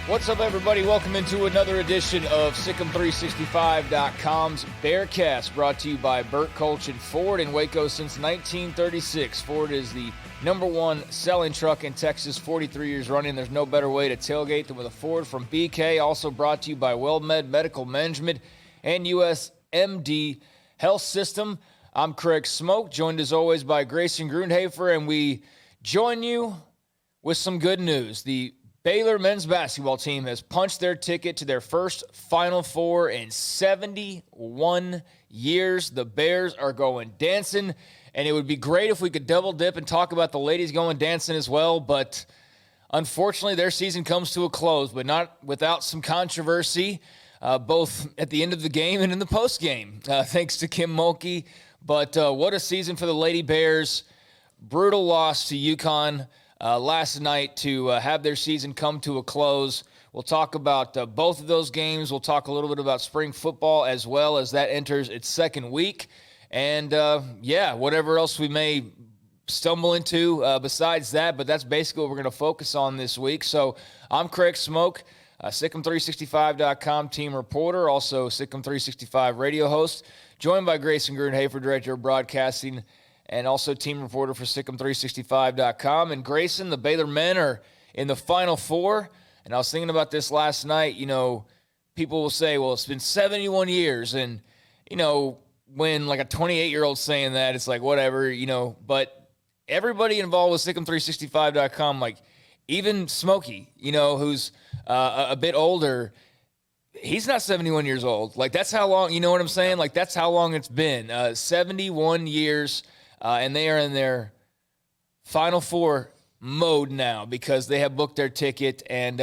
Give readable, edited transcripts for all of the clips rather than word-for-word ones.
What's up, everybody? Welcome into another edition of Sikkim365.com's Bearcast, brought to you by Burt Colchin Ford in Waco since 1936. Ford is the number one selling truck in Texas, 43 years running. There's no better way to tailgate than with a Ford from BK. Also brought to you by WellMed Medical Management and USMD Health System. I'm Craig Smoak, joined as always by Grayson Grundhoefer, and we join you with some good news. The Baylor men's basketball team has punched their ticket to their first Final Four in 71 years. The Bears are going dancing, and it would be great if we could double dip and talk about the ladies going dancing as well, but unfortunately their season comes to a close, but not without some controversy, both at the end of the game and in the post game, thanks to Kim Mulkey. But what a season for the Lady Bears. Brutal loss to UConn last night to have their season come to a close. We'll talk about both of those games. We'll talk a little bit about spring football as well as that enters its second week. And, whatever else we may stumble into besides that, but that's basically what we're going to focus on this week. So I'm Craig Smoak, Sikkim365.com team reporter, also Sikkim365 radio host, joined by Grayson Grundhoefer, director of broadcasting, and also team reporter for Sikkim365.com. And Grayson, the Baylor men are in the Final Four. And I was thinking about this last night. You know, people will say, well, it's been 71 years. And, you know, when like a 28-year-old saying that, it's like, whatever, you know. But everybody involved with Sikkim365.com, like even Smokey, you know, who's a bit older, he's not 71 years old. Like, that's how long, you know what I'm saying? Like, that's how long it's been. 71 years. And they are in their Final Four mode now because they have booked their ticket. And,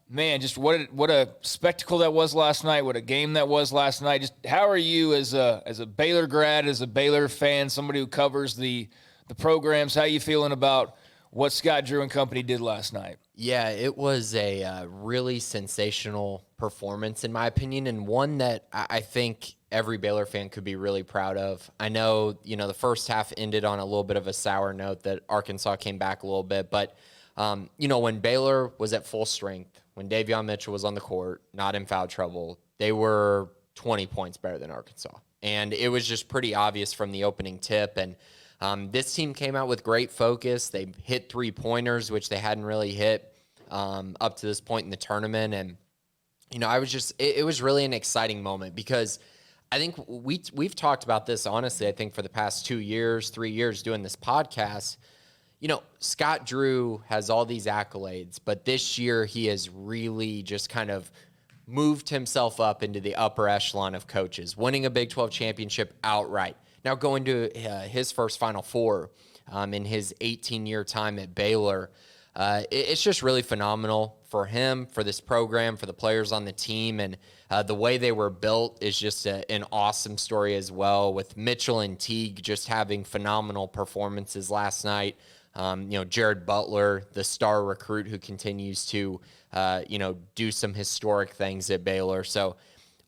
man, just what a spectacle that was last night, what a game that was last night. Just how are you as a Baylor grad, as a Baylor fan, somebody who covers the programs, how you feeling about what Scott Drew and company did last night? Yeah, it was a really sensational performance, in my opinion, and one that I think every Baylor fan could be really proud of. I know, you know, the first half ended on a little bit of a sour note that Arkansas came back a little bit, but, you know, when Baylor was at full strength, when Davion Mitchell was on the court, not in foul trouble, they were 20 points better than Arkansas. And it was just pretty obvious from the opening tip, and this team came out with great focus. They hit three-pointers, which they hadn't really hit up to this point in the tournament. And, you know, it was really an exciting moment because I think we've talked about this, honestly, I think for the past 2 years, 3 years doing this podcast. You know, Scott Drew has all these accolades, but this year he has really just kind of moved himself up into the upper echelon of coaches, winning a Big 12 championship outright. Now going to his first Final Four in his 18-year time at Baylor, it's just really phenomenal for him, for this program, for the players on the team, and the way they were built is just an awesome story as well, with Mitchell and Teague just having phenomenal performances last night. You know, Jared Butler, the star recruit who continues to, do some historic things at Baylor. So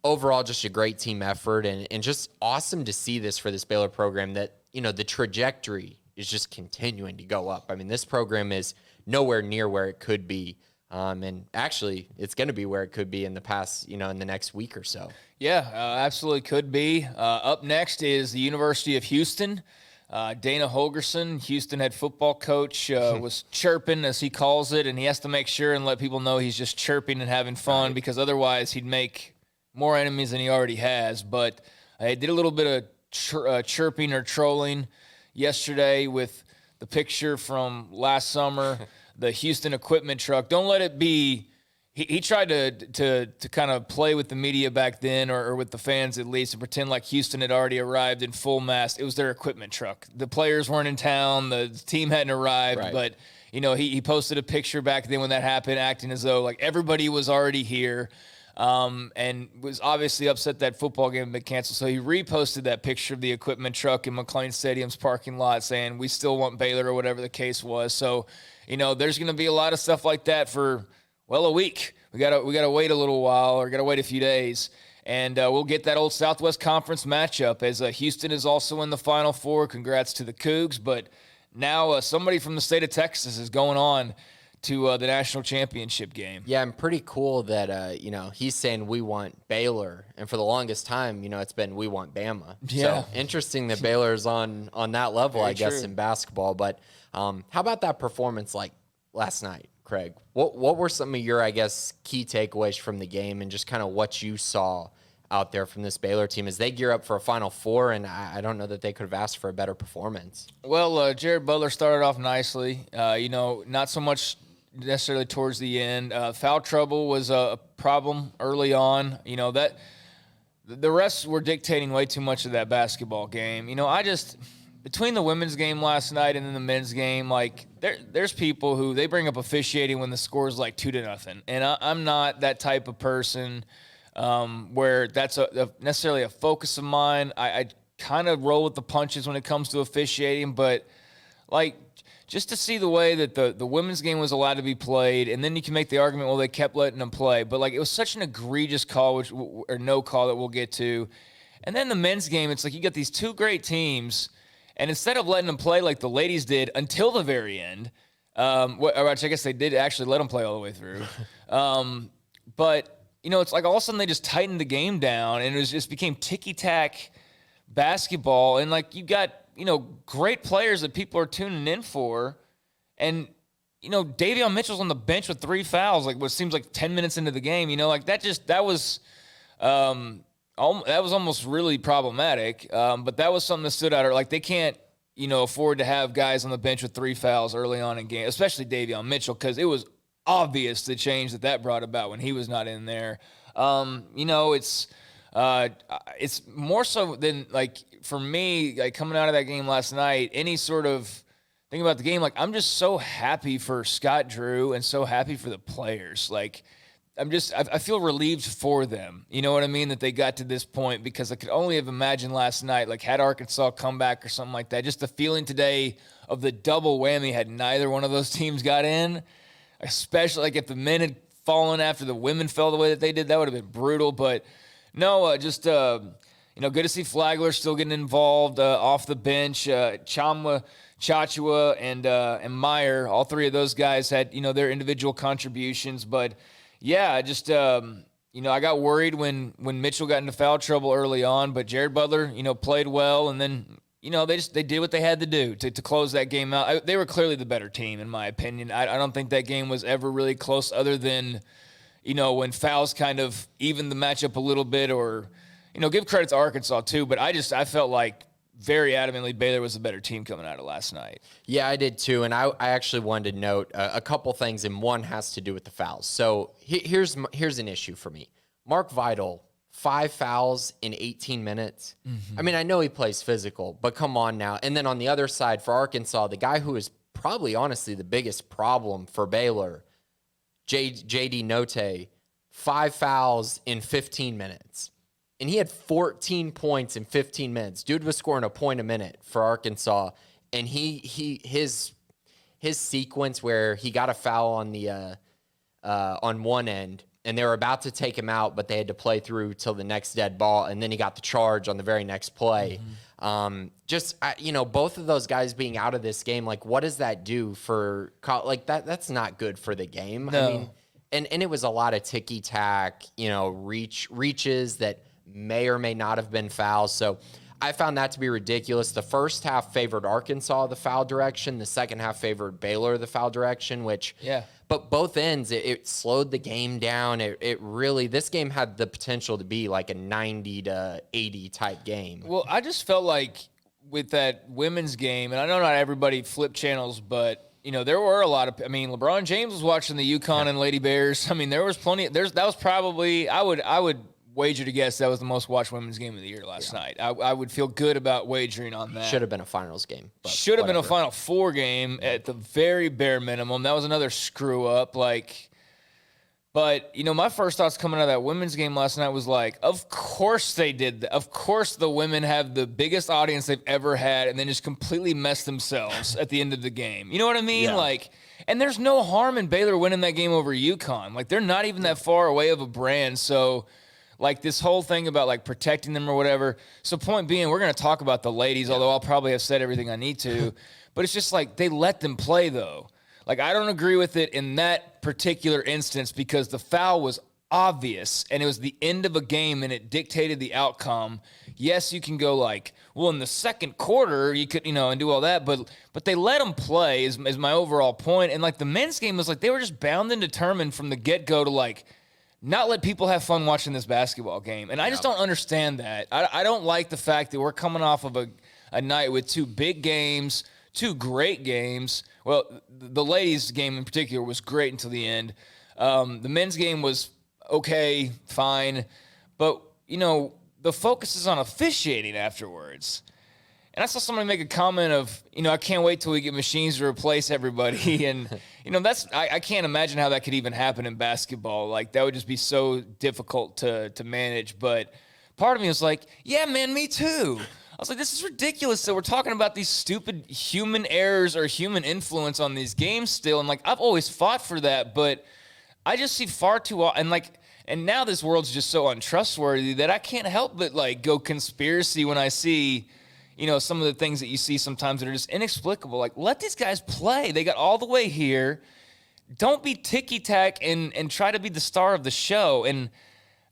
overall, just a great team effort and just awesome to see this for this Baylor program that, you know, the trajectory is just continuing to go up. I mean, this program is nowhere near where it could be. And actually, it's going to be where it could be in the next week or so. Yeah, absolutely could be. Up next is the University of Houston. Dana Holgerson, Houston head football coach, was chirping, as he calls it, and he has to make sure and let people know he's just chirping and having fun, right, because otherwise he'd make more enemies than he already has. But I did a little bit of chirping or trolling yesterday with the picture from last summer, the Houston equipment truck. Don't let it be. He tried to kind of play with the media back then, or with the fans at least, and pretend like Houston had already arrived in full mast. It was their equipment truck. The players weren't in town. The team hadn't arrived. Right. But, you know, he posted a picture back then when that happened, acting as though like everybody was already here. And was obviously upset that football game had been canceled. So he reposted that picture of the equipment truck in McLean Stadium's parking lot saying, "We still want Baylor," or whatever the case was. So, you know, there's going to be a lot of stuff like that for, well, a week. We gotta wait a little while, or gotta wait a few days. And we'll get that old Southwest Conference matchup, as Houston is also in the Final Four. Congrats to the Cougs. But now somebody from the state of Texas is going on to the national championship game. Yeah, and pretty cool that, he's saying we want Baylor. And for the longest time, it's been we want Bama. Yeah. So interesting that Baylor's on that level, Very I guess, true. in basketball. But how about that performance like last night, Craig? What were some of your, I guess, key takeaways from the game and just kind of what you saw out there from this Baylor team as they gear up for a Final Four? And I don't know that they could have asked for a better performance. Well, Jared Butler started off nicely. Not so much necessarily towards the end. Foul trouble was a problem early on. That the refs were dictating way too much of that basketball game. Between the women's game last night and then the men's game, like there's people who they bring up officiating when the score is like 2-0, and I'm not that type of person where that's necessarily a focus of mine. I kind of roll with the punches when it comes to officiating, but like just to see the way that the women's game was allowed to be played, and then you can make the argument, well, they kept letting them play. But, like, it was such an egregious call, or no call that we'll get to. And then the men's game, it's like you got these two great teams, and instead of letting them play like the ladies did until the very end, which I guess they did actually let them play all the way through. But, it's like all of a sudden they just tightened the game down, and it just became ticky-tack basketball. And, like, you got great players that people are tuning in for. And, Davion Mitchell's on the bench with 3 fouls, like what seems like 10 minutes into the game, that was almost really problematic. But that was something that stood out. Like they can't, afford to have guys on the bench with 3 fouls early on in game, especially Davion Mitchell, because it was obvious the change that brought about when he was not in there. It's more so than like for me, like coming out of that game last night, any sort of thing about the game, like I'm just so happy for Scott Drew and so happy for the players. Like I feel relieved for them. You know what I mean? That they got to this point, because I could only have imagined last night, like had Arkansas come back or something like that. Just the feeling today of the double whammy had neither one of those teams got in, especially like if the men had fallen after the women fell the way that they did, that would have been brutal. But no, good to see Flagler still getting involved off the bench. Chachua, and Meyer, all three of those guys had, their individual contributions. But, yeah, I got worried when Mitchell got into foul trouble early on. But Jared Butler, played well. And then, they did what they had to do to close that game out. They were clearly the better team, in my opinion. I don't think that game was ever really close other than – when fouls kind of even the matchup a little bit, or, give credit to Arkansas too. But I felt like very adamantly Baylor was the better team coming out of last night. Yeah, I did too. And I actually wanted to note a couple things, and one has to do with the fouls. So here's an issue for me. Mark Vidal, 5 fouls in 18 minutes. Mm-hmm. I mean, I know he plays physical, but come on now. And then on the other side for Arkansas, the guy who is probably honestly the biggest problem for Baylor, J.D. Note, 5 fouls in 15 minutes. And he had 14 points in 15 minutes. Dude was scoring a point a minute for Arkansas. And his sequence where he got a foul on the on one end, and they were about to take him out, but they had to play through till the next dead ball, and then he got the charge on the very next play. Mm-hmm. Both of those guys being out of this game, like, what does that do for like that? That's not good for the game. No. I mean, and it was a lot of ticky tack, reaches that may or may not have been fouls. So I found that to be ridiculous. The first half favored Arkansas the foul direction. The second half favored Baylor the foul direction, but both ends, it slowed the game down. It really, this game had the potential to be like a 90-80 type game. Well, I just felt like with that women's game, and I know not everybody flipped channels, but there were a lot of, LeBron James was watching the UConn and Lady Bears. There was plenty, that was probably, I would wager to guess that was the most watched women's game of the year last night. I would feel good about wagering on that. Should have been a finals game. Should have been a Final Four game at the very bare minimum. That was another screw up. But, my first thoughts coming out of that women's game last night was like, of course they did that. Of course the women have the biggest audience they've ever had and then just completely messed themselves at the end of the game. You know what I mean? Yeah. And there's no harm in Baylor winning that game over UConn. They're not even that far away of a brand. So, this whole thing about, protecting them or whatever. So, point being, we're going to talk about the ladies, although I'll probably have said everything I need to. But it's just they let them play, though. Like, I don't agree with it in that particular instance because the foul was obvious and it was the end of a game and it dictated the outcome. Yes, you can go like, well, in the second quarter you could, and do all that, but they let them play is my overall point. And like the men's game was like they were just bound and determined from the get-go to like not let people have fun watching this basketball game. And I just don't understand that. I don't like the fact that we're coming off of a night with two big games, two great games. Well, the ladies' game in particular was great until the end. The men's game was okay, fine. But, the focus is on officiating afterwards. And I saw somebody make a comment of, I can't wait till we get machines to replace everybody. And, I can't imagine how that could even happen in basketball. Like, that would just be so difficult to manage. But part of me was like, yeah, man, me too. I was like, this is ridiculous that we're talking about these stupid human errors or human influence on these games still. And, like, I've always fought for that, but I just see far too often. And now this world's just so untrustworthy that I can't help but, like, go conspiracy when I see, some of the things that you see sometimes that are just inexplicable. Like, let these guys play. They got all the way here. Don't be ticky-tack and try to be the star of the show. And,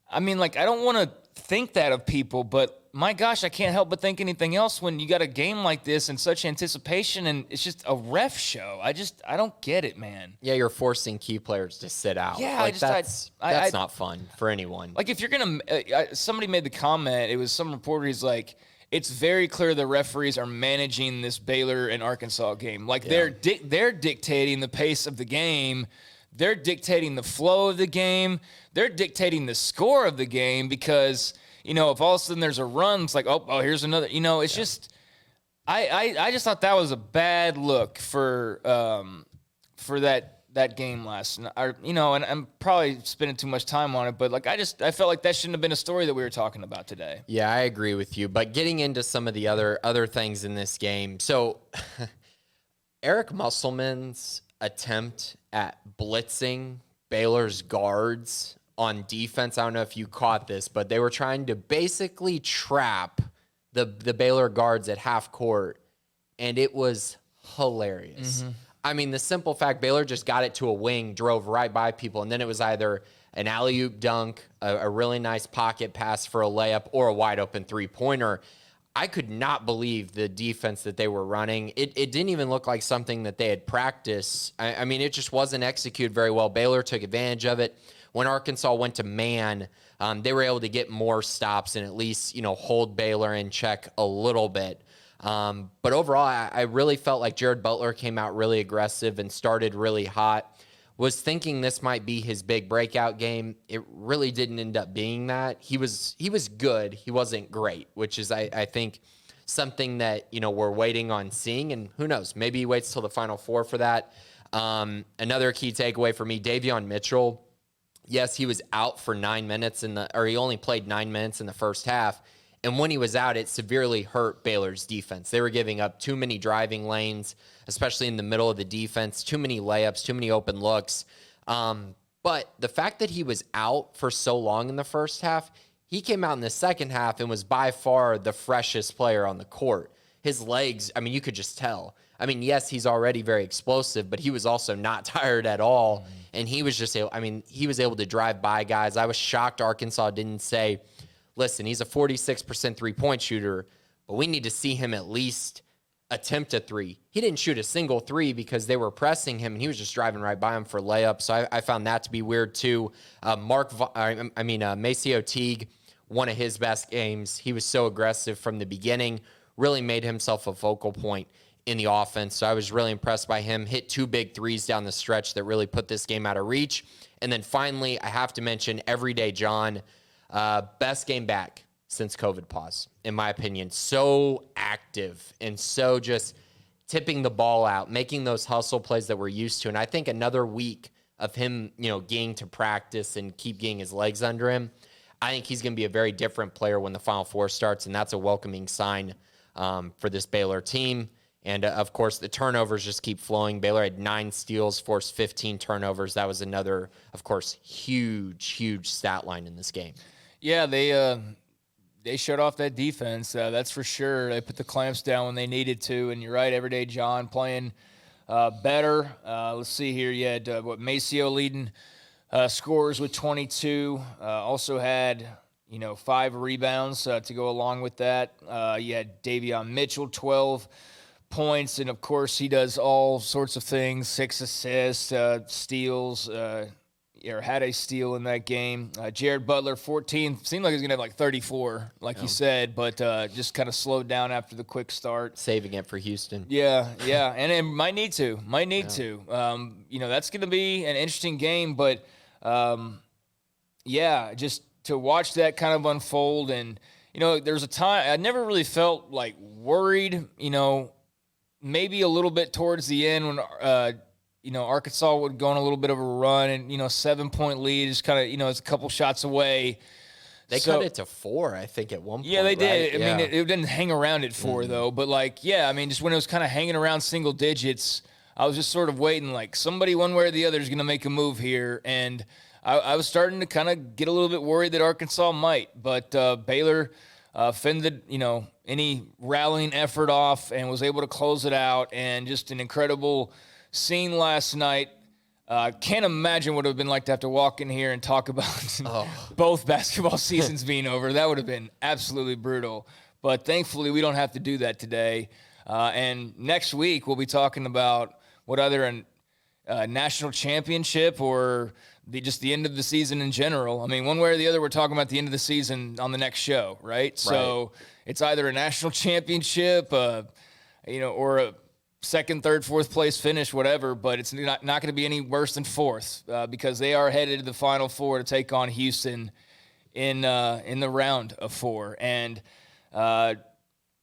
I mean, like, I don't want to think that of people, but my gosh, I can't help but think anything else when you got a game like this and such anticipation and it's just a ref show. I don't get it, man. Yeah, you're forcing key players to sit out. Yeah, that's not fun for anyone. Like, if you're going to somebody made the comment, it was some reporter, he's like, it's very clear the referees are managing this Baylor and Arkansas game. Like, they're dictating the pace of the game. They're dictating the flow of the game. They're dictating the score of the game because, if all of a sudden there's a run, it's like, oh, here's another. It's just I just thought that was a bad look for that game last night. And I'm probably spending too much time on it, but like I felt like that shouldn't have been a story that we were talking about today. Yeah, I agree with you. But getting into some of the other things in this game, so Eric Musselman's attempt at blitzing Baylor's guards on defense, I don't know if you caught this, but they were trying to basically trap the Baylor guards at half court, and it was hilarious. Mm-hmm. I mean, the simple fact, Baylor just got it to a wing, drove right by people, and then it was either an alley-oop dunk, a really nice pocket pass for a layup, or a wide-open three-pointer. I could not believe the defense that they were running. It didn't even look like something that they had practiced. I mean, it just wasn't executed very well. Baylor took advantage of it. When Arkansas went to man, they were able to get more stops and at least, hold Baylor in check a little bit. But overall, I really felt like Jared Butler came out really aggressive and started really hot. Was thinking this might be his big breakout game. It really didn't end up being that. He was good. He wasn't great, which is, I think, something that, we're waiting on seeing. And who knows, maybe he waits till the Final Four for that. Another key takeaway for me, Davion Mitchell. Yes, he was out for 9 minutes he only played 9 minutes in the first half. And when he was out, it severely hurt Baylor's defense. They were giving up too many driving lanes, especially in the middle of the defense, too many layups, too many open looks. But the fact that he was out for so long in the first half, he came out in the second half and was by far the freshest player on the court. His legs, I mean, you could just tell. I mean, yes, he's already very explosive, but he was also not tired at all. Mm-hmm. And he was just, he was able to drive by guys. I was shocked Arkansas didn't say, listen, he's a 46% three-point shooter, but we need to see him at least attempt a three. He didn't shoot a single three because they were pressing him, and he was just driving right by him for layups. So I found that to be weird, too. Maceo Teague, one of his best games. He was so aggressive from the beginning, really made himself a focal point in the offense. So I was really impressed by him. Hit 2 big threes down the stretch that really put this game out of reach. And then finally, I have to mention Everyday John. Best game back since COVID pause, in my opinion. So active and so just tipping the ball out, making those hustle plays that we're used to. And I think another week of him, getting to practice and keep getting his legs under him, I think he's going to be a very different player when the Final Four starts, and that's a welcoming sign for this Baylor team. And, of course, the turnovers just keep flowing. Baylor had 9 steals, forced 15 turnovers. That was another, of course, huge stat line in this game. Yeah, they shut off that defense. That's for sure. They put the clamps down when they needed to. And you're right, Everyday John playing better. Let's see here. You had Maceo leading scores with 22. Also had 5 rebounds to go along with that. You had Davion Mitchell 12 points, and of course he does all sorts of things: 6 assists, steals. Or had a steal in that game. Jared Butler, 14. Seemed like he was going to have like 34, like you said, but just kind of slowed down after the quick start. Saving it for Houston. Yeah, and it might need to. That's going to be an interesting game, but, just to watch that kind of unfold. And, there's a time I never really felt like worried, maybe a little bit towards the end when Arkansas would go on a little bit of a run and, 7-point lead is kind of, it's a couple shots away. They cut it to 4, I think, at one point. Yeah, they did. Right? I mean, it didn't hang around at 4, though. But, just when it was kind of hanging around single digits, I was just sort of waiting, like, somebody one way or the other is going to make a move here. And I was starting to kind of get a little bit worried that Arkansas might. But Baylor fended, any rallying effort off and was able to close it out. And just an incredible scene last night. Can't imagine what it would have been like to have to walk in here and talk about both basketball seasons being over. That would have been absolutely brutal. But thankfully, we don't have to do that today. And next week, we'll be talking about what either a national championship or just the end of the season in general. I mean, one way or the other, we're talking about the end of the season on the next show, right? So it's either a national championship, or a second, third, fourth place finish, whatever, but it's not going to be any worse than 4th because they are headed to the Final Four to take on Houston in the round of 4. And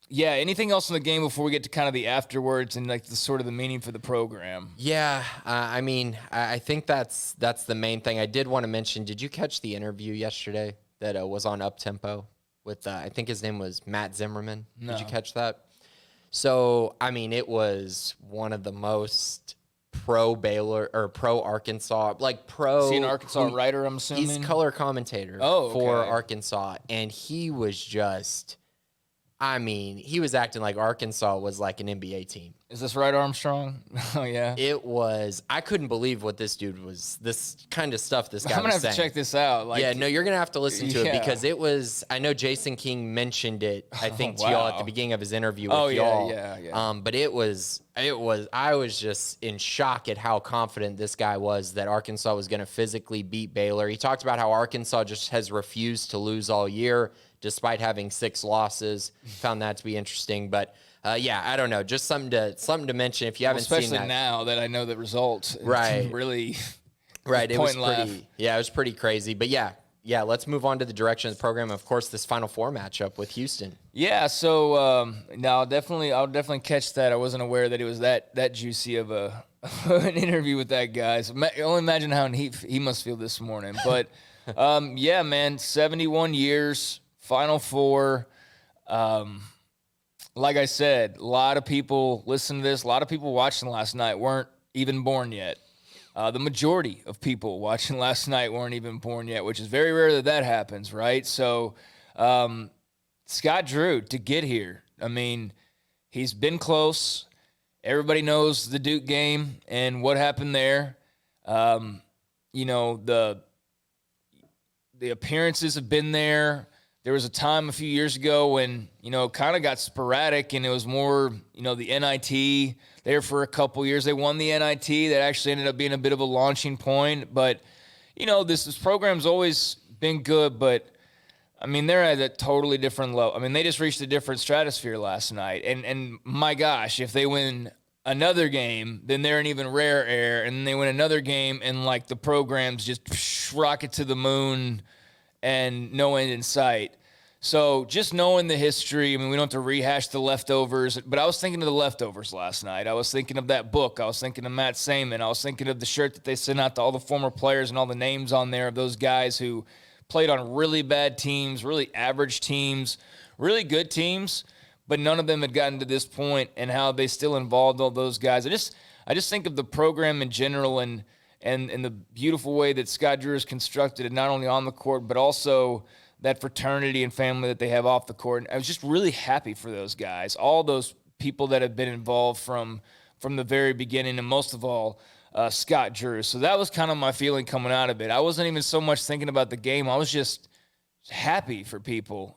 anything else in the game before we get to kind of the afterwards and like the sort of the meaning for the program? Yeah, I think that's the main thing. I did want to mention. Did you catch the interview yesterday that was on Uptempo with I think his name was Matt Zimmerman? No. Did you catch that? So, it was one of the most pro Baylor or pro Arkansas, Is he an Arkansas writer, I'm assuming? He's color commentator for Arkansas, and he was just, he was acting like Arkansas was like an NBA team. Is this right, Armstrong? Oh, yeah. It was, I couldn't believe what this dude was, this kind of stuff this guy was saying. I'm going to have to check this out. You're going to have to listen to it because it was, I know Jason King mentioned it, I think, to y'all at the beginning of his interview with y'all. Yeah. But I was just in shock at how confident this guy was that Arkansas was going to physically beat Baylor. He talked about how Arkansas just has refused to lose all year despite having 6 losses. Found that to be interesting, but I don't know. Just something to mention if you haven't seen that. Especially now that I know the result. Right. Really. Right. It was pretty crazy. But let's move on to the direction of the program. Of course, this Final Four matchup with Houston. Yeah. So I'll definitely catch that. I wasn't aware that it was that juicy of an interview with that guy. So only imagine how he must feel this morning. But 71 years, Final Four. Like I said, a lot of people listen to this. A lot of people watching last night weren't even born yet. The majority of people watching last night weren't even born yet, which is very rare that happens, right? So Scott Drew, to get here, he's been close. Everybody knows the Duke game and what happened there. The appearances have been there. There was a time a few years ago when, kind of got sporadic and it was more, the NIT there for a couple years. They won the NIT. That actually ended up being a bit of a launching point. But, this program's always been good, but, they're at a totally different level. They just reached a different stratosphere last night. And my gosh, if they win another game, then they're an even rare air. And then they win another game and, the program's just rocket to the moon and no end in sight. So just knowing the history, we don't have to rehash the leftovers, but I was thinking of the leftovers last night. I was thinking of that book. I was thinking of Matt Saman. I was thinking of the shirt that they sent out to all the former players and all the names on there of those guys who played on really bad teams, really average teams, really good teams, but none of them had gotten to this point and how they still involved all those guys. I just think of the program in general and the beautiful way that Scott Drew has constructed it, not only on the court, but also that fraternity and family that they have off the court. And I was just really happy for those guys, all those people that have been involved from from the very beginning, and most of all, Scott Drew. So that was kind of my feeling coming out of it. I wasn't even so much thinking about the game. I was just happy for people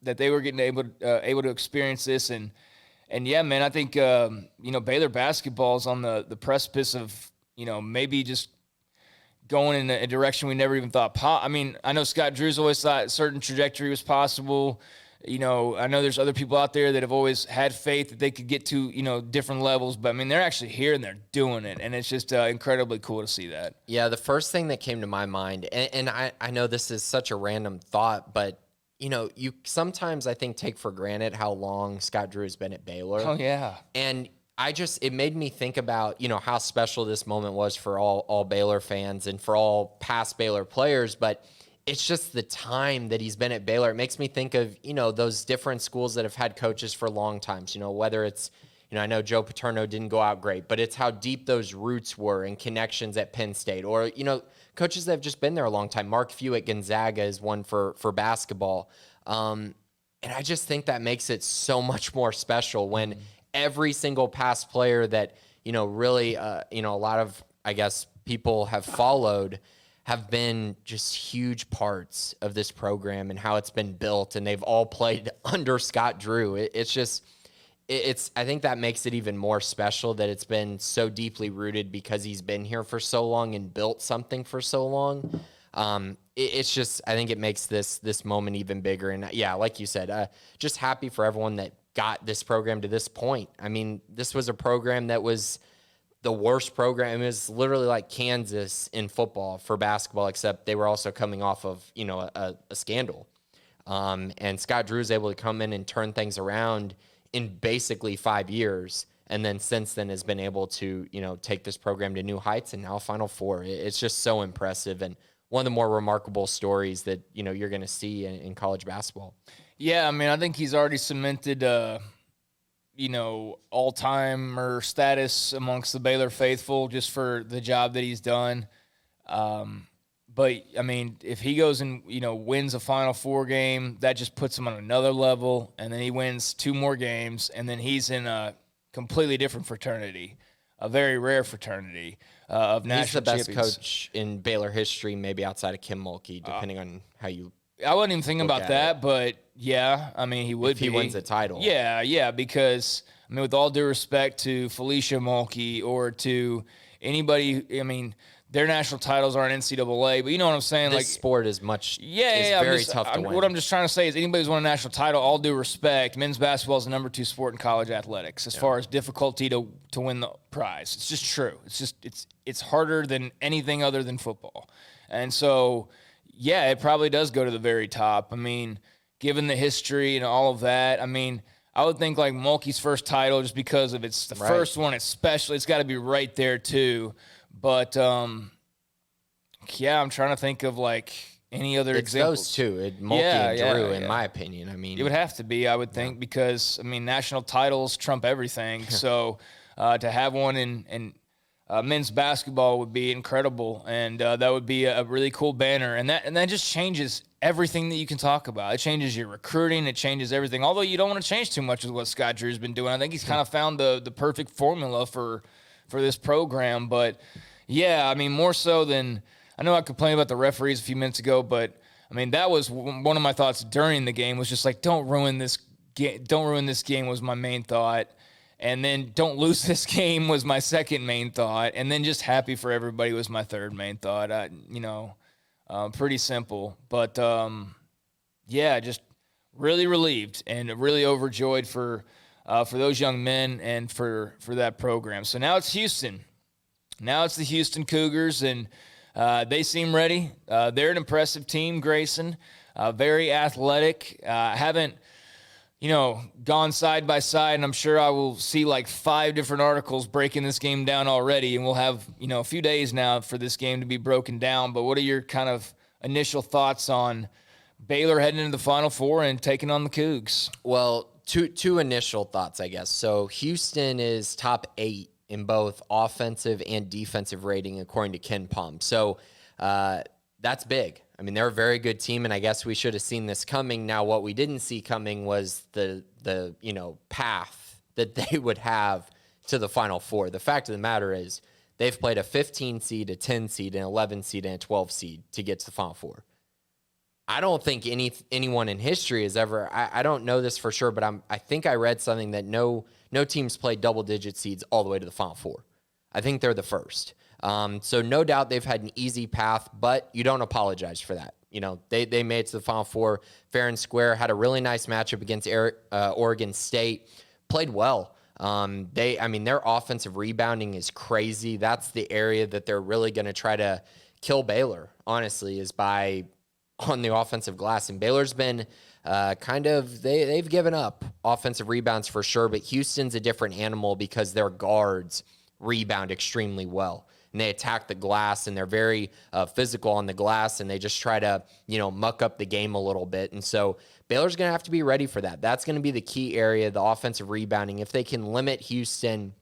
that they were getting able to experience this. And yeah, man, I think, Baylor basketball is on the precipice of, maybe just going in a direction we never even thought. I mean, I know Scott Drew's always thought a certain trajectory was possible. I know there's other people out there that have always had faith that they could get to, different levels. But, I mean, they're actually here and they're doing it. And it's just incredibly cool to see that. Yeah, the first thing that came to my mind, and I know this is such a random thought, but, you sometimes, I think, take for granted how long Scott Drew has been at Baylor. Oh, yeah. And it made me think about, how special this moment was for all Baylor fans and for all past Baylor players. But it's just the time that he's been at Baylor. It makes me think of, those different schools that have had coaches for long times, whether it's, I know Joe Paterno didn't go out great, but it's how deep those roots were and connections at Penn State, or, coaches that have just been there a long time. Mark Few at Gonzaga is one for basketball. And I just think that makes it so much more special when every single past player that, really, a lot of, I guess, people have followed have been just huge parts of this program and how it's been built, and they've all played under Scott Drew. I think that makes it even more special that it's been so deeply rooted because he's been here for so long and built something for so long. It's just, I think it makes this moment even bigger. And yeah, like you said, just happy for everyone that got this program to this point. I mean, this was a program that was the worst program. It was literally like Kansas in football for basketball, except they were also coming off of, a scandal. And Scott Drew was able to come in and turn things around in basically 5 years. And then since then has been able to, take this program to new heights and now Final Four. It's just so impressive. And one of the more remarkable stories that, you're going to see in college basketball. Yeah, I mean, I think he's already cemented, all-timer status amongst the Baylor faithful just for the job that he's done. But, I mean, if he goes and, wins a Final Four game, that just puts him on another level. And then he wins 2 more games, and then he's in a completely different fraternity, a very rare fraternity of national champions. He's the best coach in Baylor history, maybe outside of Kim Mulkey, depending on how you I wasn't even thinking about that, but yeah, I mean, he would be. If he wins the title. Yeah, because, I mean, with all due respect to Felicia Mulkey or to anybody, I mean, their national titles aren't NCAA, but you know what I'm saying? This sport is very tough to win. What I'm just trying to say is anybody who's won a national title, all due respect, men's basketball is the number 2 sport in college athletics as far as difficulty to win the prize. It's just true. It's harder than anything other than football. And so, yeah, it probably does go to the very top. I mean, given the history and all of that, I mean, I would think like Mulkey's first title, just because of it's the first one, especially, it's got to be right there too. But yeah, I'm trying to think of like any other examples. Those two, Mulkey and Drew, in my opinion. I mean, it would have to be, I would think, because I mean, national titles trump everything. So to have one in men's basketball would be incredible, and that would be a really cool banner. And that just changes everything that you can talk about. It changes your recruiting. It changes everything. Although you don't want to change too much with what Scott Drew's been doing. I think he's kind of found the perfect formula for this program. But yeah, I mean, more so than I know I complained about the referees a few minutes ago, but I mean, that was one of my thoughts during the game was just like, don't ruin this game was my main thought. And then don't lose this game was my second main thought. And then just happy for everybody was my third main thought. Pretty simple. But, yeah, just really relieved and really overjoyed for those young men and for that program. So now it's Houston. Now it's the Houston Cougars, and they seem ready. They're an impressive team, Grayson. Very athletic. Haven't gone side by side, and I'm sure I will see like 5 different articles breaking this game down already, and we'll have, a few days now for this game to be broken down. But what are your kind of initial thoughts on Baylor heading into the Final Four and taking on the Cougs? Well, two initial thoughts, I guess. So Houston is top 8 in both offensive and defensive rating, according to Ken Pom. So that's big. I mean, they're a very good team, and I guess we should have seen this coming. Now, what we didn't see coming was the path that they would have to the Final Four. The fact of the matter is they've played a 15 seed, a 10 seed, an 11 seed, and a 12 seed to get to the Final Four. I don't think anyone in history has ever, I don't know this for sure, but I think I read something that no teams played double-digit seeds all the way to the Final Four. I think they're the first. So no doubt they've had an easy path, but you don't apologize for that. You know, they made it to the Final Four fair and square, had a really nice matchup against Oregon State, played well. Their offensive rebounding is crazy. That's the area that they're really going to try to kill Baylor, honestly, is by on the offensive glass. And Baylor's been they've given up offensive rebounds for sure, but Houston's a different animal because their guards rebound extremely well. And they attack the glass, and they're very physical on the glass, and they just try to, muck up the game a little bit. And so Baylor's going to have to be ready for that. That's going to be the key area, the offensive rebounding. If they can limit Houston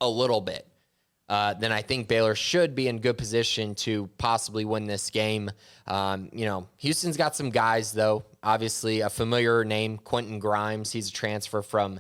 a little bit, then I think Baylor should be in good position to possibly win this game. Houston's got some guys, though. Obviously, a familiar name, Quentin Grimes. He's a transfer from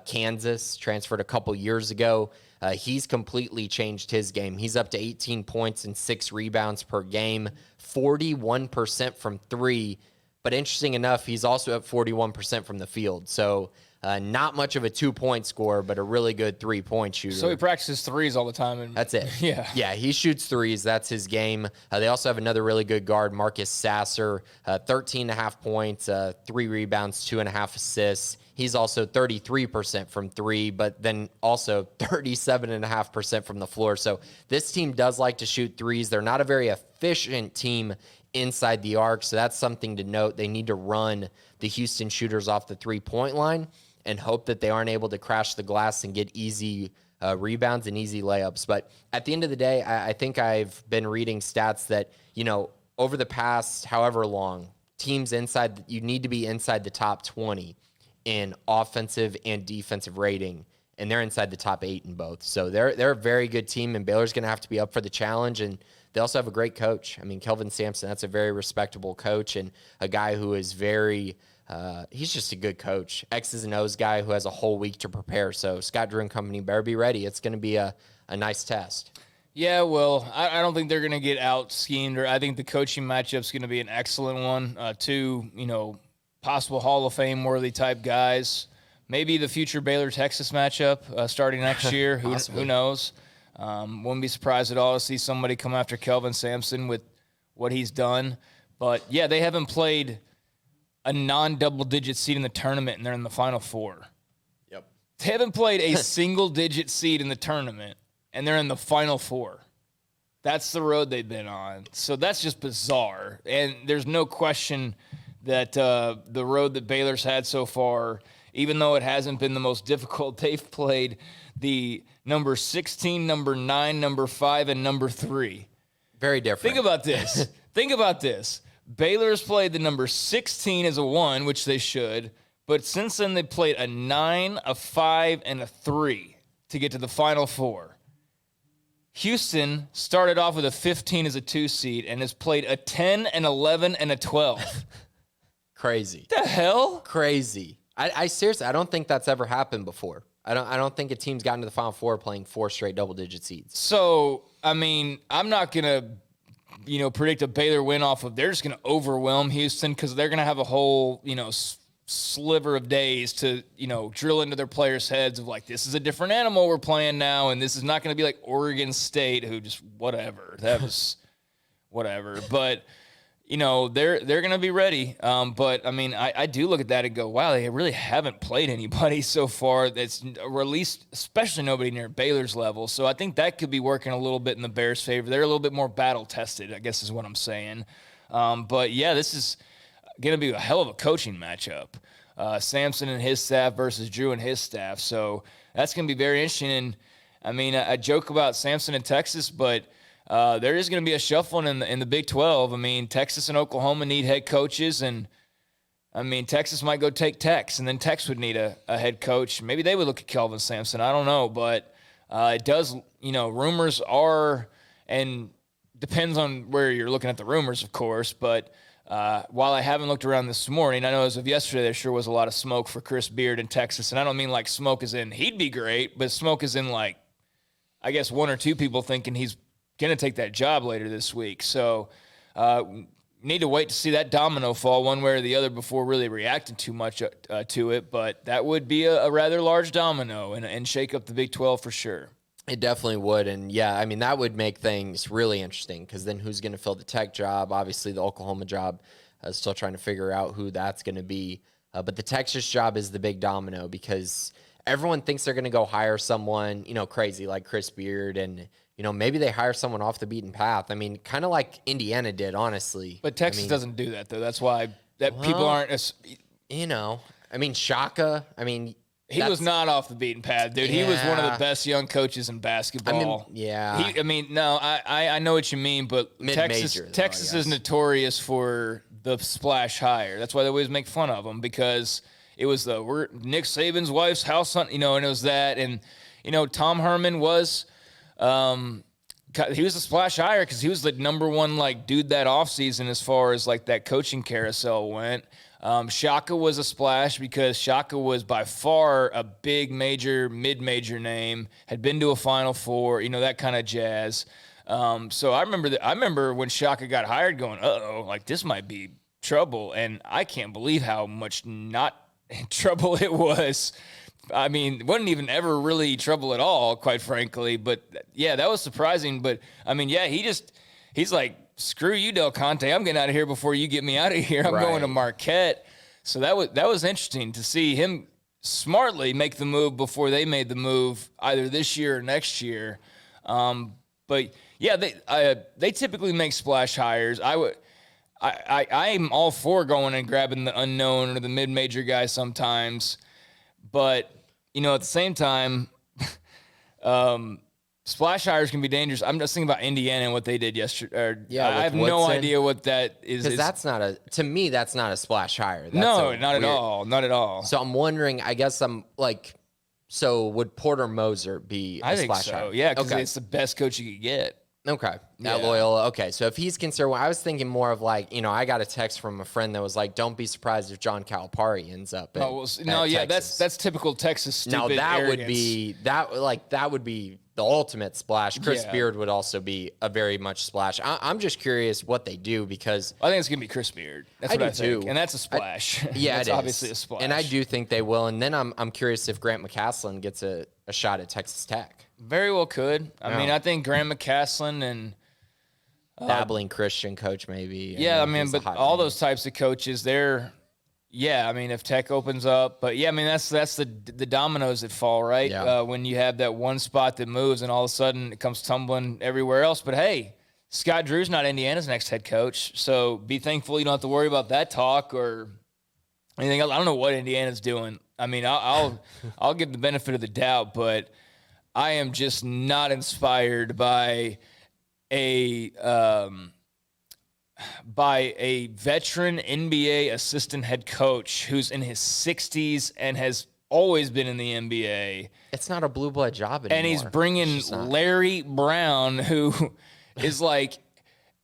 Kansas, transferred a couple years ago. He's completely changed his game. He's up to 18 points and 6 rebounds per game, 41% from three. But interesting enough, he's also at 41% from the field. So not much of a 2-point scorer, but a really good 3-point shooter. So he practices threes all the time. And that's it. Yeah, he shoots threes. That's his game. They also have another really good guard, Marcus Sasser, 13.5 points, 3 rebounds, 2.5 assists. He's also 33% from three, but then also 37.5% from the floor. So this team does like to shoot threes. They're not a very efficient team inside the arc, so that's something to note. They need to run the Houston shooters off the three-point line and hope that they aren't able to crash the glass and get easy rebounds and easy layups. But at the end of the day, I think I've been reading stats that, over the past however long, teams you need to be inside the top 20 in offensive and defensive rating, and they're inside the top 8 in both. So they're a very good team, and Baylor's going to have to be up for the challenge. And they also have a great coach. I mean, Kelvin Sampson, that's a very respectable coach and a guy who is he's just a good coach. X's and O's guy who has a whole week to prepare. So Scott Drew and company better be ready. It's going to be a nice test. Yeah, well, I don't think they're going to get out-schemed. I think the coaching matchup's going to be an excellent one. Two, possible Hall of Fame-worthy type guys. Maybe the future Baylor-Texas matchup starting next year. Who knows? Wouldn't be surprised at all to see somebody come after Kelvin Sampson with what he's done. But, yeah, they haven't played a non-double-digit seed in the tournament, and they're in the Final Four. Yep. They haven't played a single-digit seed in the tournament, and they're in the Final Four. That's the road they've been on. So that's just bizarre. And there's no question that the road that Baylor's had so far, even though it hasn't been the most difficult, they've played the number 16, number 9, number 5, and number 3. Very different. Think about this. Baylor's played the number 16 as a 1, which they should, but since then they played a 9, a 5, and a 3 to get to the Final Four. Houston started off with a 15 as a 2 seed and has played a 10, an 11, and a 12. Crazy. The hell? Crazy. I seriously, I don't think that's ever happened before. I don't think a team's gotten to the Final Four playing 4 straight double-digit seeds. So, I'm not going to, predict a Baylor win off of, they're just going to overwhelm Houston because they're going to have a whole, sliver of days to, drill into their players' heads of like, this is a different animal we're playing now, and this is not going to be like Oregon State who just whatever. That was whatever. But they're going to be ready. But, I do look at that and go, wow, they really haven't played anybody so far that's, or at least especially nobody near Baylor's level. So I think that could be working a little bit in the Bears' favor. They're a little bit more battle-tested, I guess is what I'm saying. But, yeah, this is going to be a hell of a coaching matchup. Sampson and his staff versus Drew and his staff. So that's going to be very interesting. And, I joke about Sampson and Texas, but there is going to be a shuffling in the Big 12. Texas and Oklahoma need head coaches, and Texas might go take Tex, and then Tex would need a head coach. Maybe they would look at Kelvin Sampson. I don't know, but it does. Rumors are, and depends on where you're looking at the rumors, of course. But While I haven't looked around this morning, I know as of yesterday there sure was a lot of smoke for Chris Beard in Texas. And I don't mean like smoke as in he'd be great, but smoke as in like, I guess one or two people thinking he's going to take that job later this week. So need to wait to see that domino fall one way or the other before really reacting too much to it. But that would be a rather large domino and shake up the Big 12 for sure. It definitely would. And, yeah, I mean, that would make things really interesting because then who's going to fill the Tech job? Obviously, the Oklahoma job, still trying to figure out who that's going to be. But the Texas job is the big domino because everyone thinks they're going to go hire someone, crazy like Chris Beard and, maybe they hire someone off the beaten path. I mean, kind of like Indiana did, honestly. But Texas doesn't do that, though. That's why people aren't as... Shaka, he was not off the beaten path, dude. Yeah. He was one of the best young coaches in basketball. I know what you mean, but Texas is notorious for the splash hire. That's why they always make fun of them because it was Nick Saban's wife's house, and it was that. And, Tom Herman was he was a splash hire because he was the number one dude that offseason as far as that coaching carousel went. Shaka was a splash because Shaka was by far a big major, mid-major name, had been to a Final Four, that kind of jazz. So I remember when Shaka got hired going, this might be trouble. And I can't believe how much not trouble it was. I mean, it wasn't even ever really trouble at all, quite frankly. But yeah, that was surprising. But I mean, yeah, he's like, screw you, Del Conte. I'm getting out of here before you get me out of here. I'm going to Marquette. So that was interesting to see him smartly make the move before they made the move either this year or next year. But yeah, they typically make splash hires. I'm all for going and grabbing the unknown or the mid-major guy sometimes. But, at the same time, splash hires can be dangerous. I'm just thinking about Indiana and what they did yesterday. I have no idea what that is. Because to me, that's not a splash hire. Not at all. Not at all. So I'm wondering, I guess so would Porter Moser be a splash hire? So, yeah, because it's the best coach you could get. Okay. At Loyola. Okay. So if he's considered, I was thinking more of I got a text from a friend that was like, don't be surprised if John Calipari ends up that's typical Texas stupid Now that arrogance. would be, that would be the ultimate splash. Chris Beard would also be a very much splash. I'm just curious what they do because I think it's going to be Chris Beard. That's what I think. And that's a splash. It's obviously a splash. And I do think they will. And then I'm curious if Grant McCasland gets a shot at Texas Tech. Very well could. I mean, I think Graham McCasland and dabbling Christian coach maybe. But all those types of coaches, if Tech opens up, but that's the dominoes that fall, right? Yeah. When you have that one spot that moves and all of a sudden it comes tumbling everywhere else. But hey, Scott Drew's not Indiana's next head coach, so be thankful you don't have to worry about that talk or anything else. I don't know what Indiana's doing. I mean, I'll give the benefit of the doubt, but I am just not inspired by a veteran NBA assistant head coach who's in his 60s and has always been in the NBA. It's not a blue blood job anymore. And he's bringing Larry Brown, who is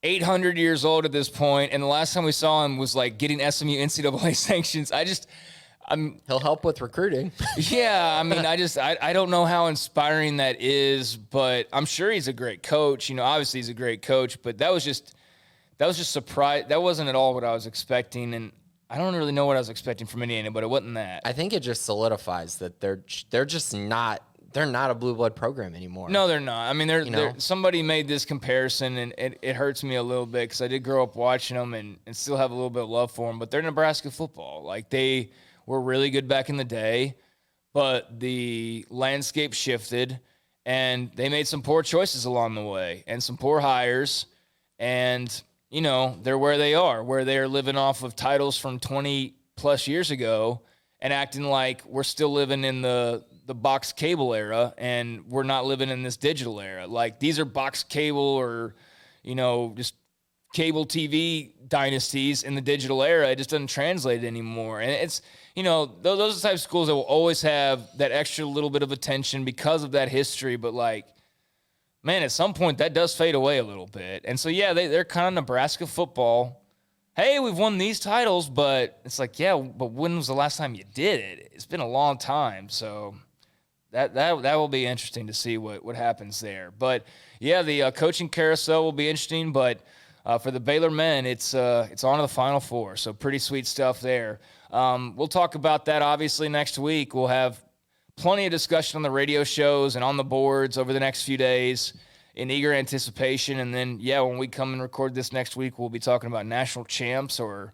800 years old at this point, and the last time we saw him was getting SMU NCAA sanctions. He'll help with recruiting. Yeah, I don't know how inspiring that is, but I'm sure he's a great coach. Obviously he's a great coach, but that was just surprise. That wasn't at all what I was expecting, and I don't really know what I was expecting from Indiana, but it wasn't that. I think it just solidifies that they're just not. They're not a blue blood program anymore. No, they're not. I mean, somebody made this comparison, and it hurts me a little bit because I did grow up watching them and still have a little bit of love for them. But they're Nebraska football. They were really good back in the day, but the landscape shifted, and they made some poor choices along the way and some poor hires, and they're where they are, where they're living off of titles from 20-plus years ago and acting like we're still living in the box cable era and we're not living in this digital era. These are box cable or, just cable TV dynasties in the digital era. It just doesn't translate anymore. And it's, those are the type of schools that will always have that extra little bit of attention because of that history. But man, at some point that does fade away a little bit. And so, yeah, they're kind of Nebraska football, hey, we've won these titles, but it's like, yeah, but when was the last time you did it? It's been a long time, so that will be interesting to see what happens there. But yeah, the coaching carousel will be interesting. But for the Baylor men, it's on to the Final Four, so pretty sweet stuff there. We'll talk about that obviously next week. We'll have plenty of discussion on the radio shows and on the boards over the next few days in eager anticipation. And then, yeah, when we come and record this next week, we'll be talking about national champs or,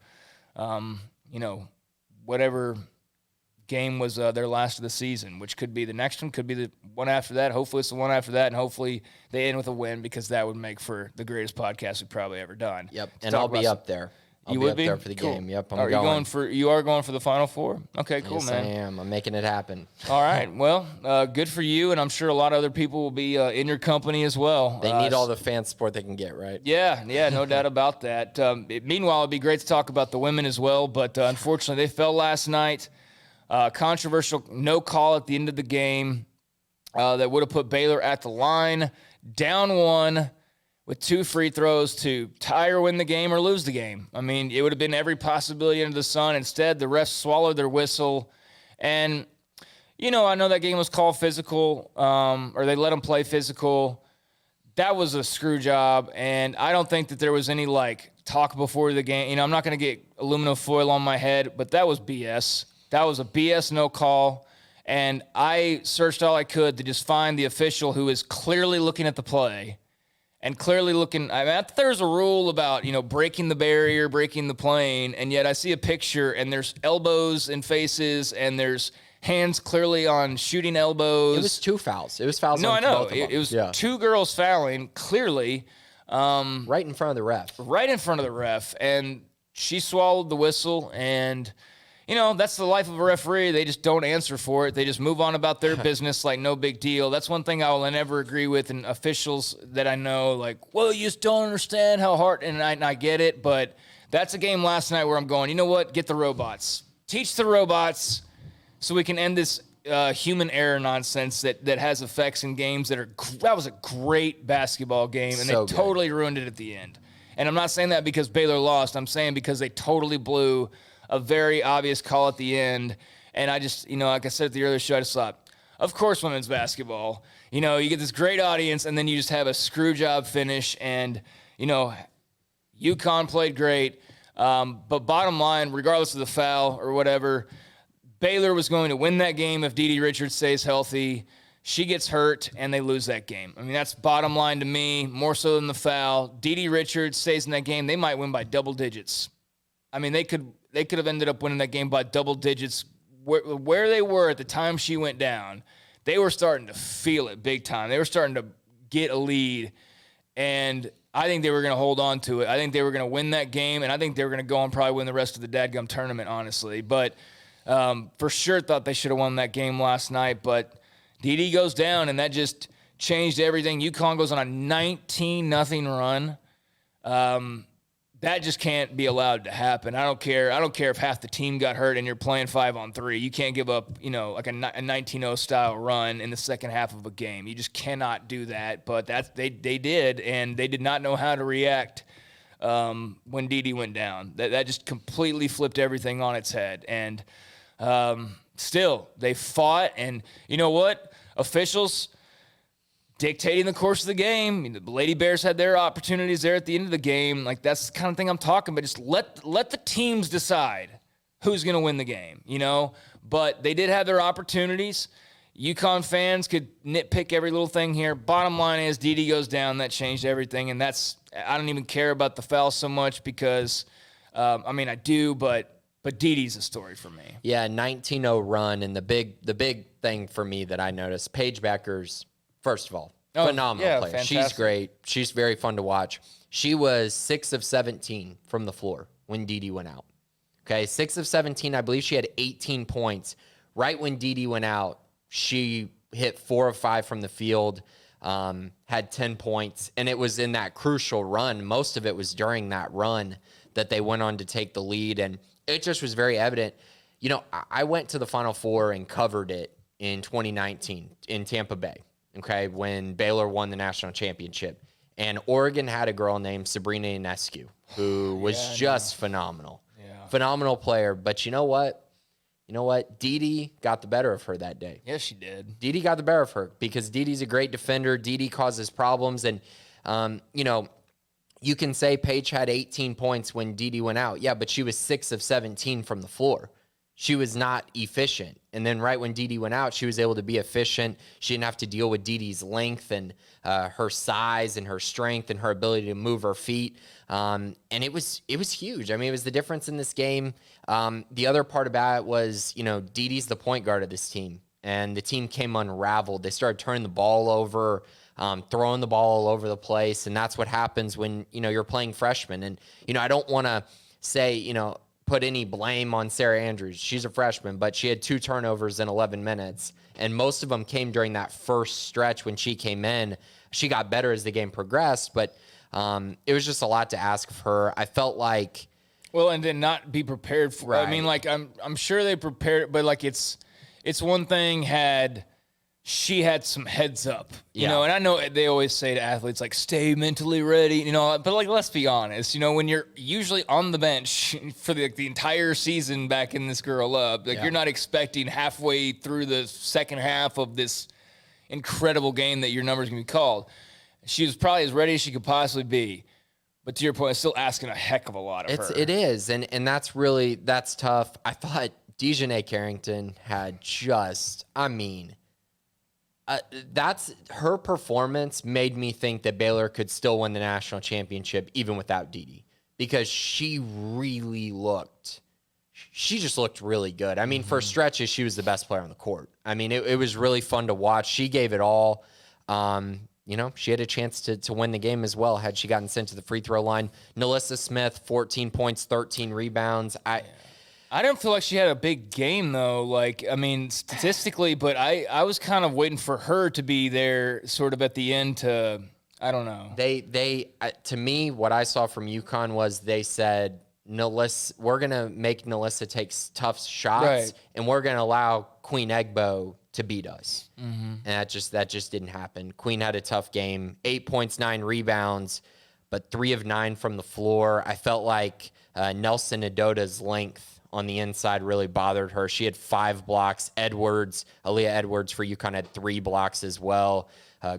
whatever game was their last of the season, which could be the next one, could be the one after that. Hopefully it's the one after that, and hopefully they end with a win, because that would make for the greatest podcast we've probably ever done. Yep, and I'll be up there. I'll be up there for the game. Yep, I'm going. You are going for the Final Four? Okay, cool, yes, man. I am. I'm making it happen. All right. Well, good for you, and I'm sure a lot of other people will be in your company as well. They need all the fan support they can get, right? Yeah, no doubt about that. Meanwhile, it'd be great to talk about the women as well, but unfortunately, they fell last night. Controversial no call at the end of the game that would have put Baylor at the line, down one, with 2 free throws to tie or win the game or lose the game. I mean, it would have been every possibility under the sun. Instead, the refs swallowed their whistle. And, I know that game was called physical, or they let them play physical. That was a screw job, and I don't think that there was any, talk before the game. I'm not going to get aluminum foil on my head, but that was BS. That was a BS no call. And I searched all I could to just find the official who is clearly looking at the play. And clearly looking, I thought there's a rule about, breaking the barrier, breaking the plane, and yet I see a picture and there's elbows and faces and there's hands clearly on shooting elbows. It was 2 fouls. It was fouls. No, on I know. both of them. It was 2 girls fouling, clearly. Right in front of the ref. Right in front of the ref. And she swallowed the whistle, and that's the life of a referee. They just don't answer for it. They just move on about their business like no big deal. That's one thing I will never agree with in officials that I know, well, you just don't understand how hard, and I get it, but that's a game last night where I'm going, you know what, get the robots. Teach the robots so we can end this human error nonsense that has effects in games that was a great basketball game, and so they totally ruined it at the end. And I'm not saying that because Baylor lost. I'm saying because they totally blew a very obvious call at the end. And I just, like I said at the earlier show, I just thought, of course women's basketball. You get this great audience, and then you just have a screw job finish. And, UConn played great. But bottom line, regardless of the foul or whatever, Baylor was going to win that game if Dede Richards stays healthy. She gets hurt, and they lose that game. I mean, that's bottom line to me, more so than the foul. Dede Richards stays in that game, they might win by double digits. I mean, they could have ended up winning that game by double digits. Where they were at the time she went down, they were starting to feel it big time. They were starting to get a lead, and I think they were going to hold on to it. I think they were going to win that game, and I think they were going to go and probably win the rest of the dadgum tournament, honestly. But for sure thought they should have won that game last night. But Dede goes down, and that just changed everything. UConn goes on a 19-0 run. That just can't be allowed to happen. I don't care if half the team got hurt and you're playing 5-on-3. You can't give up, like a 19-0 style run in the second half of a game. You just cannot do that. But they did, and they did not know how to react when Dede went down. That just completely flipped everything on its head. And still, they fought. And you know what? Officials dictating the course of the game. The Lady Bears had their opportunities there at the end of the game. That's the kind of thing I'm talking about. Just let the teams decide who's going to win the game, But they did have their opportunities. UConn fans could nitpick every little thing here. Bottom line is Dede goes down. That changed everything, and I don't even care about the foul so much because, I do, but Dede's a story for me. Yeah, 19-0 run, and the big thing for me that I noticed, Paige Beckers, first of all, phenomenal player. Fantastic. She's great. She's very fun to watch. She was 6 of 17 from the floor when Dede went out. Okay, 6 of 17. I believe she had 18 points. Right when Dede went out, she hit 4 of 5 from the field, had 10 points, and it was in that crucial run. Most of it was during that run that they went on to take the lead, and it just was very evident. I went to the Final Four and covered it in 2019 in Tampa Bay. Okay, when Baylor won the national championship. And Oregon had a girl named Sabrina Ionescu. who was just phenomenal. Yeah. Phenomenal player. But you know what? Didi got the better of her that day. Yes, she did. Didi got the better of her because Didi's a great defender. Didi causes problems. And, you can say Paige had 18 points when Didi went out. Yeah, but she was 6 of 17 from the floor. She was not efficient. And then right when Didi went out, she was able to be efficient. She didn't have to deal with Didi's length and her size and her strength and her ability to move her feet. And it was huge. I mean, it was the difference in this game. The other part about it was, Didi's the point guard of this team. And the team came unraveled. They started turning the ball over, throwing the ball all over the place. And that's what happens when, you're playing freshmen. And, I don't want to say, put any blame on Sarah Andrews. She's a freshman, but she had 2 turnovers in 11 minutes. And most of them came during that first stretch when she came in. She got better as the game progressed, but it was just a lot to ask of her. I felt like... Well, and then not be prepared for... Right. I mean, like, I'm sure they prepared, but, like, it's one thing had... She had some heads up, you know, and I know they always say to athletes, like, stay mentally ready, but, like, let's be honest, when you're usually on the bench for the entire season backing this girl up, like, you're not expecting halfway through the second half of this incredible game that your number's going to be called. She was probably as ready as she could possibly be. But to your point, it's still asking a heck of a lot of her. It is, and that's tough. I thought Dejanay Carrington had that's her performance made me think that Baylor could still win the national championship even without Didi, because she just looked really good. I mean, for stretches, she was the best player on the court. I mean, it was really fun to watch. She gave it all. She had a chance to win the game as well had she gotten sent to the free throw line. Nalissa Smith, 14 points, 13 rebounds. I didn't feel like she had a big game, though, statistically, but I was kind of waiting for her to be there sort of at the end to, I don't know. To me, what I saw from UConn was they said, we're going to make Nalissa take tough shots, right, and we're going to allow Queen Egbo to beat us. Mm-hmm. And that just didn't happen. Queen had a tough game, 8 points, 9 rebounds, but 3 of 9 from the floor. I felt like Nelson Adota's length on the inside really bothered her. She had 5 blocks. Aaliyah Edwards for UConn had 3 blocks as well.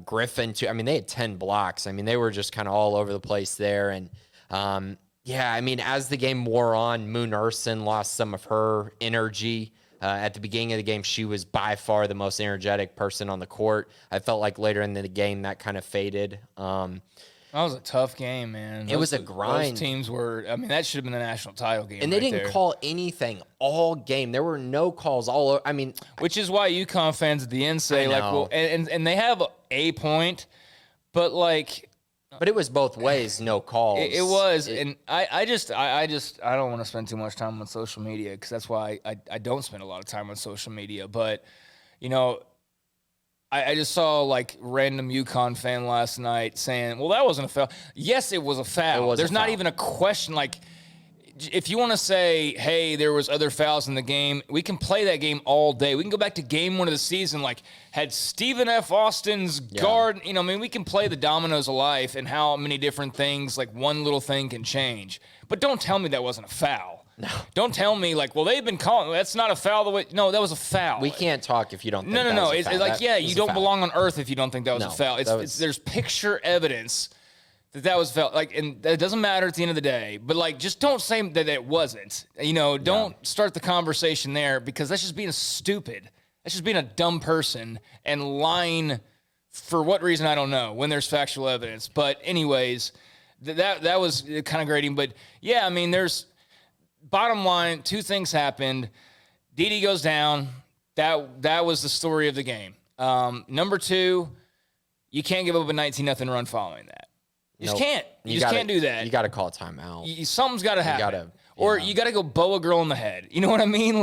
Griffin, too. I mean, they had 10 blocks. I mean, they were just kind of all over the place there. And, as the game wore on, Moon Urson lost some of her energy. At the beginning of the game, she was by far the most energetic person on the court. I felt like later in the game that kind of faded. That was a tough game, man. It was a grind. Those teams were, that should have been the national title game. And they didn't call anything all game. There were no calls all over. Which is why UConn fans at the end say, and they have a point, but But it was both ways, no calls. It was, and I don't want to spend too much time on social media, because that's why I don't spend a lot of time on social media. But, I just saw random UConn fan last night saying, well, that wasn't a foul. Yes, it was a foul. There's not even a question. If you want to say, hey, there was other fouls in the game, we can play that game all day. We can go back to game 1 of the season, had Stephen F. Austin's guard, we can play the dominoes of life and how many different things, one little thing can change. But don't tell me that wasn't a foul. No. Don't tell me, they've been calling. That's not a foul. No, that was a foul. We can't talk if you don't think that was a foul. It's you don't belong on earth if you don't think that was a foul. There's picture evidence that was foul. And that doesn't matter at the end of the day. But, just don't say that it wasn't. Don't start the conversation there, because that's just being stupid. That's just being a dumb person and lying for what reason, I don't know, when there's factual evidence. But anyways, that was kind of grating. But, there's... Bottom line, 2 things happened. Didi goes down. That was the story of the game. Number 2, you can't give up a 19-0 run following that. You just can't. You just can't do that. You got to call a timeout. Something's got to happen. You got to go bow a girl in the head. You know what I mean?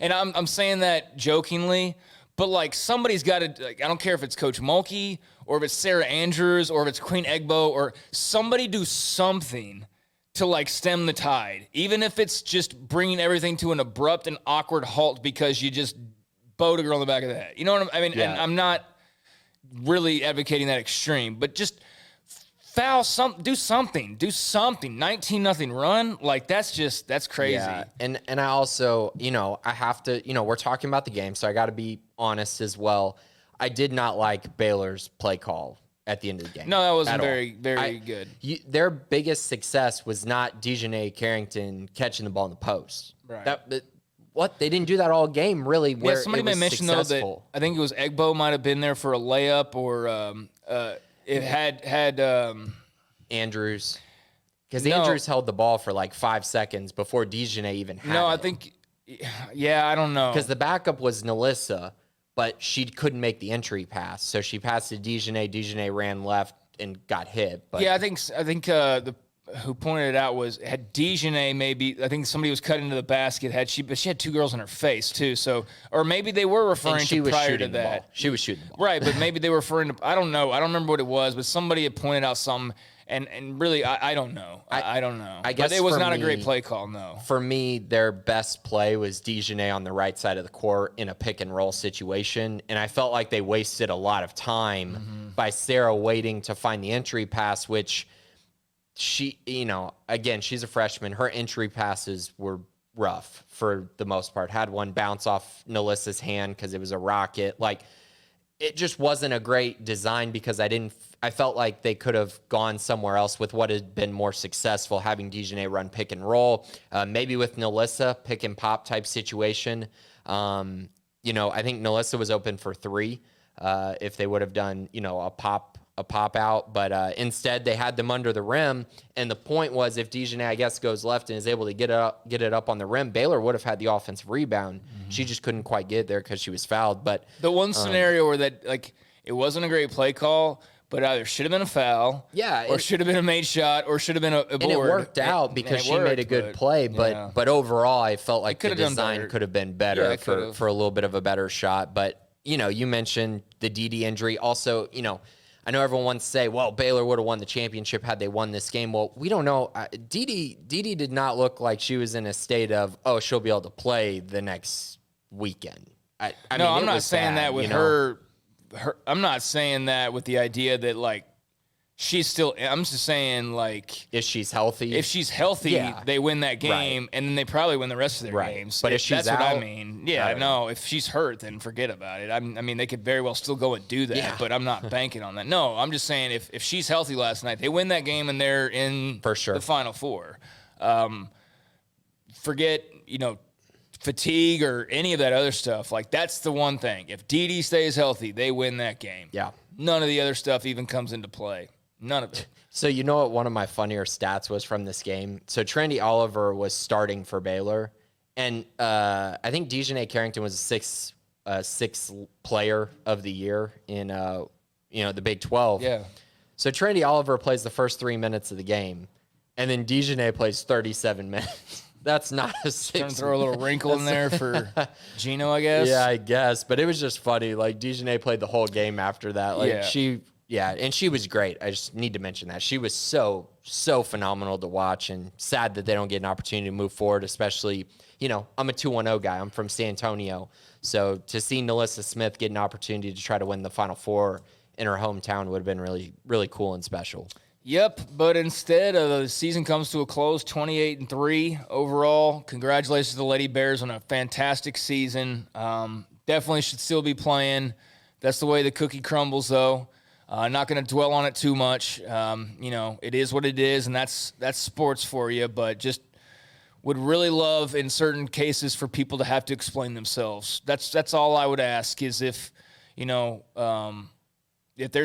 And I'm saying that jokingly, but somebody's got to. I don't care if it's Coach Mulkey or if it's Sarah Andrews or if it's Queen Egbo, or somebody do something to stem the tide, even if it's just bringing everything to an abrupt and awkward halt because you just bowed a girl in the back of the head. You know what I mean? Yeah. And I'm not really advocating that extreme, but just foul, do something. 19-0 run. Like, that's crazy. Yeah. And I also, I have to, we're talking about the game, so I got to be honest as well. I did not like Baylor's play call at the end of the game. No, that wasn't very good. Their biggest success was not Dejanay Carrington catching the ball in the post. Right. They didn't do that all game, really. Where somebody may mention successful. though that I think it was Egbo might have been there for a layup, or it had Andrews, because Andrews held the ball for like 5 seconds before Dejanay even had it. I think, I don't know, because the backup was Nalissa, but she couldn't make the entry pass, so she passed to Dejanay. Dejanay ran left and got hit. But I think who pointed it out had Dejanay maybe, I think somebody was cut into the basket, but she had two girls in her face too, so, or maybe they were referring to prior to that. She was shooting the ball. Right, but maybe they were referring to, I don't know, I don't remember what it was, but somebody had pointed out something, and really, I don't know. I don't know. I guess but it was not a great play call, no. For me, their best play was Dejanay on the right side of the court in a pick and roll situation, and I felt like they wasted a lot of time by Sarah waiting to find the entry pass, which she, again, she's a freshman. Her entry passes were rough for the most part. Had one bounce off Nalissa's hand because it was a rocket. Like, it just wasn't a great design because I felt like they could have gone somewhere else with what had been more successful, having Dejanay run pick and roll, maybe with Nalissa, pick and pop type situation. I think Nalissa was open for three if they would have done, a pop out, but instead they had them under the rim. And the point was, if Dejanay, I guess, goes left and is able to get it up on the rim, Baylor would have had the offensive rebound. She just couldn't quite get there because she was fouled. But the one scenario where it wasn't a great play call, but either should have been a foul, or should have been a made shot, or should have been a board. And it worked out because she made a good play. But overall, I felt like the design could have been better for a little bit of a better shot. But you mentioned the DD injury. Also, I know everyone wants to say, well, Baylor would have won the championship had they won this game. Well, we don't know. Dee did not look like she was in a state of, she'll be able to play the next weekend. I mean, I'm not saying that with her. I'm not saying that with the idea that, she's still. I'm just saying, if she's healthy. If she's healthy, they win that game, and then they probably win the rest of their games. But if she's that's out, what I mean. Yeah, no. If she's hurt, then forget about it. I mean, they could very well still go and do that, but I'm not banking on that. No, I'm just saying if she's healthy last night, they win that game, and they're in for sure the Final Four. Forget fatigue or any of that other stuff. That's the one thing. If Dee stays healthy, they win that game. Yeah. None of the other stuff even comes into play. None of it. So you know what one of my funnier stats was from this game? So Trendy Oliver was starting for Baylor, and I think Dejanay Carrington was a sixth player of the year in the Big 12. Yeah. So Trendy Oliver plays the first 3 minutes of the game, and then Dejanay plays 37 minutes. That's not a six. Trying to throw a little wrinkle in there for Gino, I guess. Yeah, I guess. But it was just funny. Dejanay played the whole game after that. And she was great. I just need to mention that. She was so phenomenal to watch, and sad that they don't get an opportunity to move forward, especially, I'm a 2-1-0 guy. I'm from San Antonio. So to see Nalissa Smith get an opportunity to try to win the Final Four in her hometown would have been really, really cool and special. Yep, but instead, the season comes to a close, 28-3 overall. Congratulations to the Lady Bears on a fantastic season. Definitely should still be playing. That's the way the cookie crumbles, though. Not going to dwell on it too much. It is what it is, and that's sports for you. But just would really love, in certain cases, for people to have to explain themselves. That's all I would ask is if there's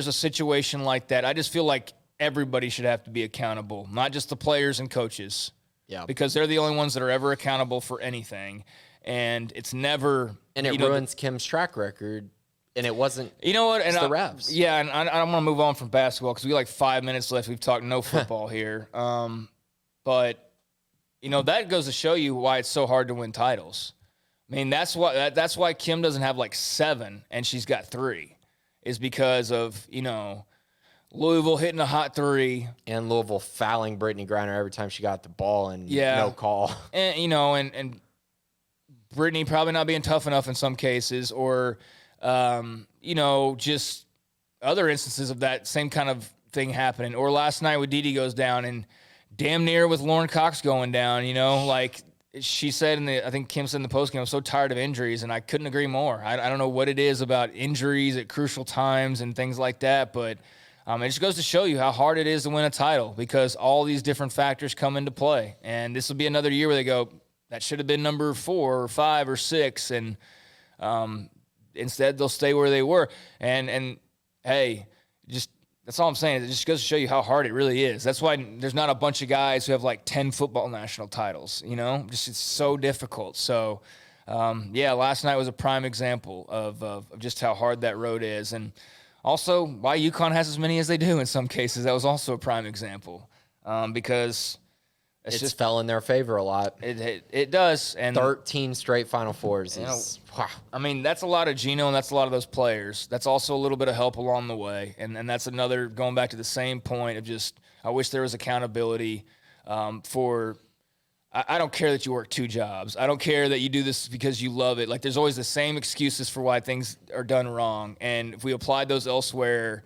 a situation like that. I just feel like everybody should have to be accountable, not just the players and coaches. Yeah. Because they're the only ones that are ever accountable for anything. And it's never... And it ruins Kim's track record. And it wasn't the refs. Yeah, and I don't want to move on from basketball because we got 5 minutes left. We've talked no football here. But, that goes to show you why it's so hard to win titles. I mean, that's why Kim doesn't have 7 and she's got 3, is because of, Louisville hitting a hot 3. And Louisville fouling Brittany Griner every time she got the ball and no call. And, and Brittany probably not being tough enough in some cases, or, just other instances of that same kind of thing happening. Or last night with Dede goes down, and damn near with Lauren Cox going down, like she said I think Kim said in the postgame, I'm so tired of injuries, and I couldn't agree more. I don't know what it is about injuries at crucial times and things like that, but it just goes to show you how hard it is to win a title because all these different factors come into play. And this will be another year where they go, that should have been number 4 or 5 or 6, and instead they'll stay where they were. And hey, just that's all I'm saying. It just goes to show you how hard it really is. That's why there's not a bunch of guys who have like 10 football national titles, Just it's so difficult. So, last night was a prime example of just how hard that road is. And also why UConn has as many as they do in some cases. That was also a prime example because it's just fell in their favor a lot. It does. And 13 straight Final Fours is wow. I mean, that's a lot of Geno, and that's a lot of those players. That's also a little bit of help along the way. And that's another, going back to the same point of just, I wish there was accountability for, I don't care that you work 2 jobs. I don't care that you do this because you love it. Like, there's always the same excuses for why things are done wrong. And if we applied those elsewhere,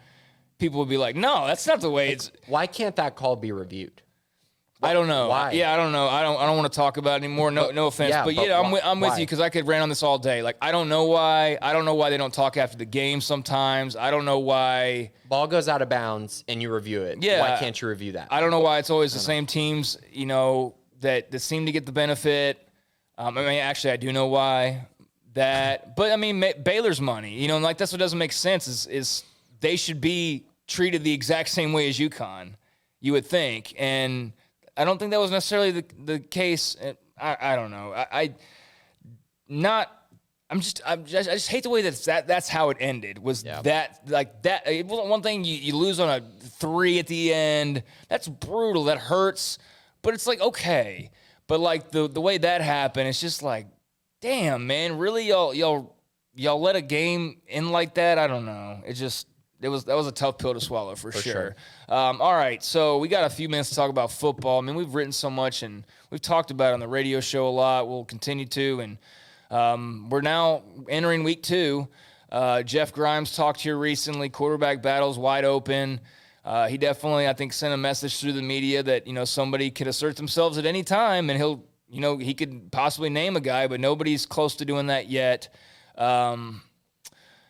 people would be like, no, that's not the way it's. Why can't that call be reviewed? I don't know. Why? I don't know. I don't want to talk about it anymore. No offense. I'm with you because I could rant on this all day. Like, I don't know why. I don't know why they don't talk after the game sometimes. I don't know why. Ball goes out of bounds and you review it. Yeah. Why can't you review that? I don't know why it's always the same teams, that seem to get the benefit. Actually, I do know why. But Baylor's money, like that's what doesn't make sense is they should be treated the exact same way as UConn, you would think. And I don't think that was necessarily the case. I don't know. I just hate the way that's how it ended. That it wasn't one thing you lose on a 3 at the end. That's brutal. That hurts. But it's like, okay. But like the way that happened, it's just like, damn, man, really y'all let a game end like that? I don't know. That was a tough pill to swallow for sure. All right, so we got a few minutes to talk about football. I mean, we've written so much and we've talked about it on the radio show a lot. We'll continue to, and we're now entering week 2. Jeff Grimes talked here recently. Quarterback battle's wide open. He definitely, I think, sent a message through the media that somebody could assert themselves at any time, and he could possibly name a guy, but nobody's close to doing that yet.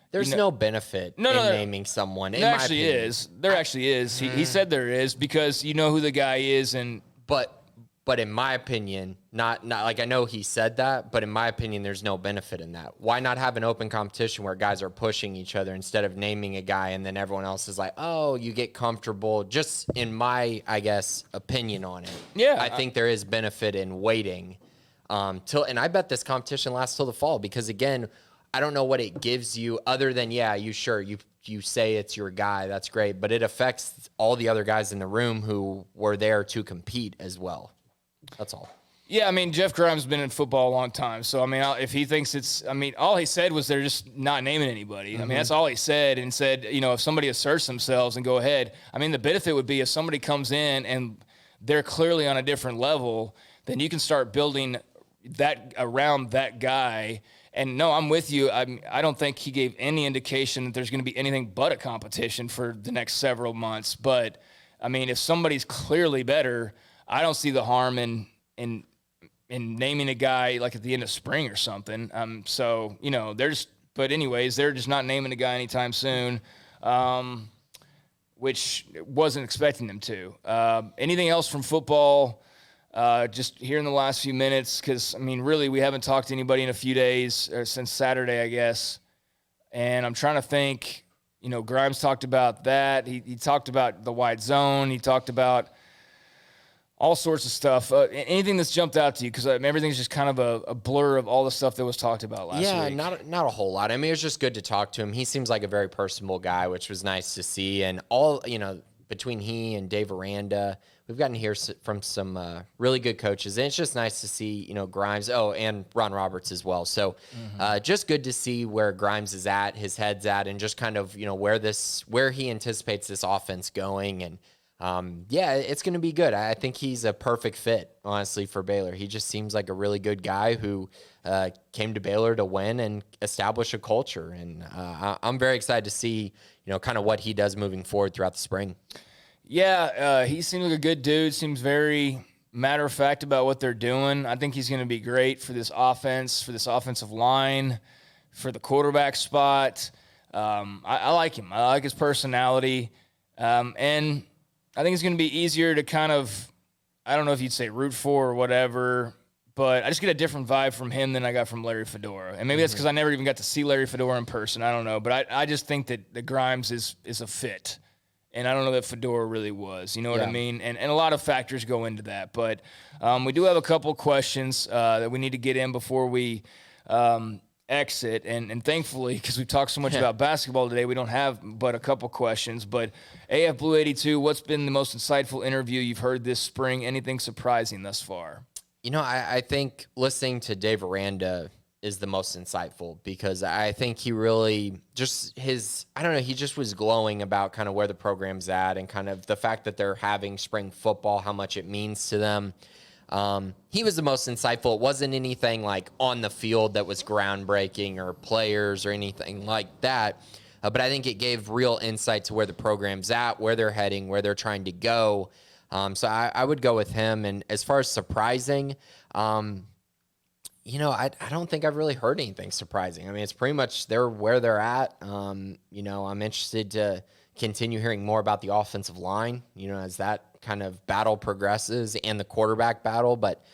There's no benefit in naming someone. There actually is. There actually is. He said there is because you know who the guy is, and but in my opinion, not like I know he said that, but in my opinion, there's no benefit in that. Why not have an open competition where guys are pushing each other instead of naming a guy and then everyone else is like, oh, you get comfortable? Just in my, I guess, opinion on it. Yeah, I think there is benefit in waiting and I bet this competition lasts till the fall because again, I don't know what it gives you other than, you say it's your guy. That's great. But it affects all the other guys in the room who were there to compete as well. That's all. Yeah, Jeff Grimes has been in football a long time. So, if he thinks all he said was they're just not naming anybody. That's all he said. And said, if somebody asserts themselves and go ahead. The benefit would be if somebody comes in and they're clearly on a different level, then you can start building that around that guy. And no, I'm with you. I don't think he gave any indication that there's going to be anything but a competition for the next several months. But, if somebody's clearly better, I don't see the harm in naming a guy like at the end of spring or something. But anyways, they're just not naming a guy anytime soon, which wasn't expecting them to. Anything else from football? Just here in the last few minutes, because, really, we haven't talked to anybody in a few days, or since Saturday, I guess. And I'm trying to think, Grimes talked about that. He talked about the wide zone. He talked about all sorts of stuff. Anything that's jumped out to you? Because everything's just kind of a blur of all the stuff that was talked about last week. Yeah, not a whole lot. It was just good to talk to him. He seems like a very personable guy, which was nice to see. And between he and Dave Aranda, we've gotten to hear from some really good coaches, and it's just nice to see, Grimes. Oh, and Ron Roberts as well. So, just good to see where Grimes is at, his head's at, and just kind of where he anticipates this offense going. And it's going to be good. I think he's a perfect fit, honestly, for Baylor. He just seems like a really good guy who came to Baylor to win and establish a culture. And I'm very excited to see, kind of what he does moving forward throughout the spring. Yeah, he seems like a good dude. Seems very matter of fact about what they're doing. I think he's going to be great for this offense, for this offensive line, for the quarterback spot. I like him. I like his personality. And I think it's going to be easier to kind of, I don't know if you'd say root for or whatever, but I just get a different vibe from him than I got from Larry Fedora. And maybe that's because I never even got to see Larry Fedora in person. I don't know. But I just think that the Grimes is a fit. And I don't know that Fedora really was. You know what I mean? And a lot of factors go into that. But we do have a couple questions that we need to get in before we exit. And thankfully, because we've talked so much about basketball today, we don't have but a couple questions. But AF Blue 82, what's been the most insightful interview you've heard this spring? Anything surprising thus far? You know, I think listening to Dave Aranda is the most insightful, because I think he really just he just was glowing about kind of where the program's at and kind of the fact that they're having spring football, how much it means to them. He was the most insightful. It wasn't anything like on the field that was groundbreaking or players or anything like that. But I think it gave real insight to where the program's at, where they're heading, where they're trying to go. So I would go with him. And as far as surprising, you know, I don't think I've really heard anything surprising. I mean, it's pretty much they're where they're at. You know, I'm interested to continue hearing more about the offensive line, you know, as that kind of battle progresses, and the quarterback battle. But,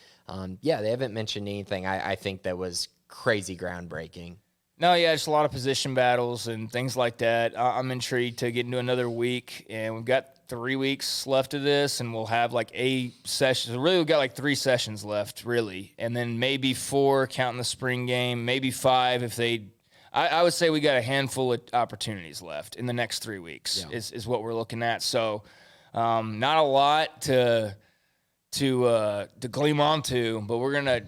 yeah, they haven't mentioned anything I think that was crazy groundbreaking. No, yeah, just a lot of position battles and things like that. I'm intrigued to get into another week, and we've got 3 weeks left of this, and we'll have like 8 sessions. Really, we've got like 3 sessions left, really, and then maybe 4 counting the spring game, maybe 5 if they. I would say we got a handful of opportunities left in the next 3 weeks. Yeah. Is what we're looking at. So, not a lot to gleam onto, but we're gonna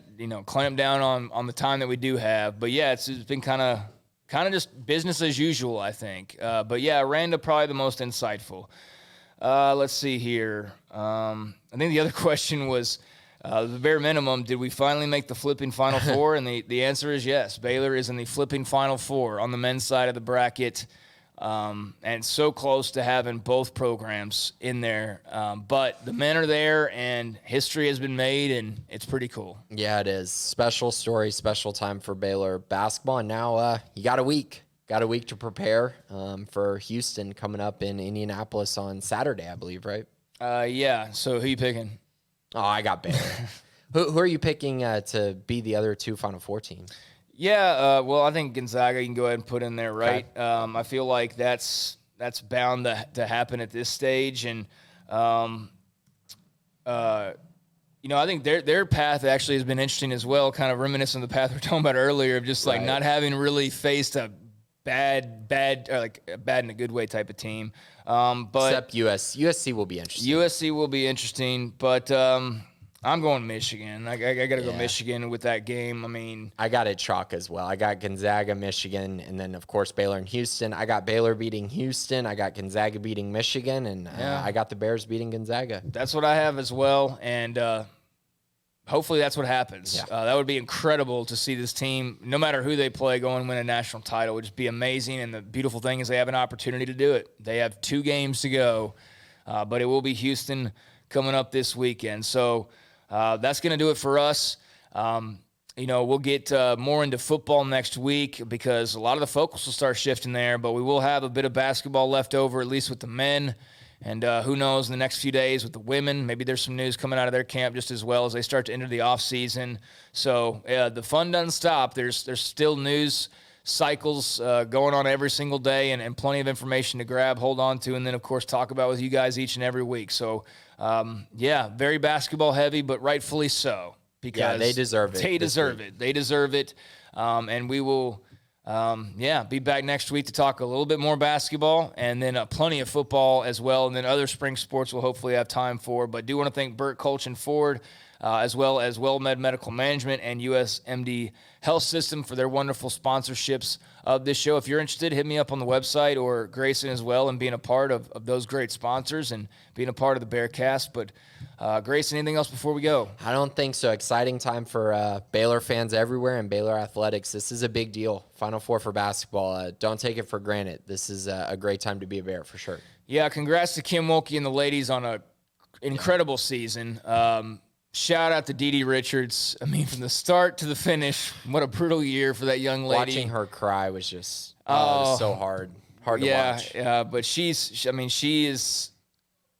clamp down on the time that we do have. But yeah, it's been kind of just business as usual, I think. But yeah, Randa probably the most insightful. Let's see here. I think the other question was the bare minimum. Did we finally make the flipping Final Four? And the answer is yes. Baylor is in the flipping Final Four on the men's side of the bracket. And so close to having both programs in there. But the men are there, and history has been made, and it's pretty cool. Yeah, it is. Special story, special time for Baylor basketball. And now you got a week. Got a week to prepare for Houston coming up in Indianapolis on Saturday, I believe, right? Yeah. So who you picking? Oh, I got Baylor. Who are you picking to be the other 2 Final Four teams? Yeah, well, I think Gonzaga you can go ahead and put in there, right? Okay. I feel like that's bound to happen at this stage, and I think their path actually has been interesting as well, kind of reminiscent of the path we were talking about earlier, of just like not having really faced a bad or like a bad in a good way type of team. But except USC will be interesting. USC will be interesting, but I'm going Michigan. I got to go Michigan with that game. I mean, I got it chalk as well. I got Gonzaga, Michigan, and then, of course, Baylor and Houston. I got Baylor beating Houston. I got Gonzaga beating Michigan, and I got the Bears beating Gonzaga. That's what I have as well, and hopefully that's what happens. Yeah. That would be incredible to see this team, no matter who they play, go and win a national title. It would just be amazing, and the beautiful thing is they have an opportunity to do it. They have 2 games to go, but it will be Houston coming up this weekend. So that's going to do it for us. We'll get more into football next week because a lot of the focus will start shifting there, but we will have a bit of basketball left over, at least with the men. And who knows, in the next few days with the women, maybe there's some news coming out of their camp just as well as they start to enter the off season. So the fun doesn't stop. There's still news cycles going on every single day and plenty of information to grab, hold on to, and then, of course, talk about with you guys each and every week. So, very basketball heavy, but rightfully so. Because they deserve it. They deserve it. They deserve it. And we will, be back next week to talk a little bit more basketball and then plenty of football as well. And then other spring sports we'll hopefully have time for. But do want to thank Burt Colchin Ford, as well as WellMed Medical Management and USMD Health System for their wonderful sponsorships of this show. If you're interested, hit me up on the website or Grayson as well and being a part of those great sponsors and being a part of the Bearcast. But Grayson, anything else before we go? I don't think so. Exciting time for Baylor fans everywhere and Baylor Athletics. This is a big deal. Final Four for basketball. Don't take it for granted. This is a great time to be a Bear for sure. Yeah, congrats to Kim Wilkie and the ladies on a incredible season. Shout out to Dee Richards. I mean, from the start to the finish, what a brutal year for that young lady. Watching her cry was just it was so hard to watch. Yeah, but she is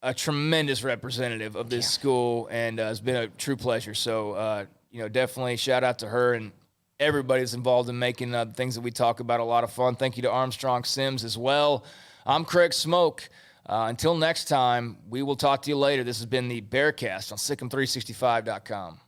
a tremendous representative of this school, and it's been a true pleasure. So, definitely shout out to her and everybody that's involved in making the things that we talk about a lot of fun. Thank you to Armstrong Sims as well. I'm Craig Smoak. Until next time, we will talk to you later. This has been the Bearcast on SicEm365.com.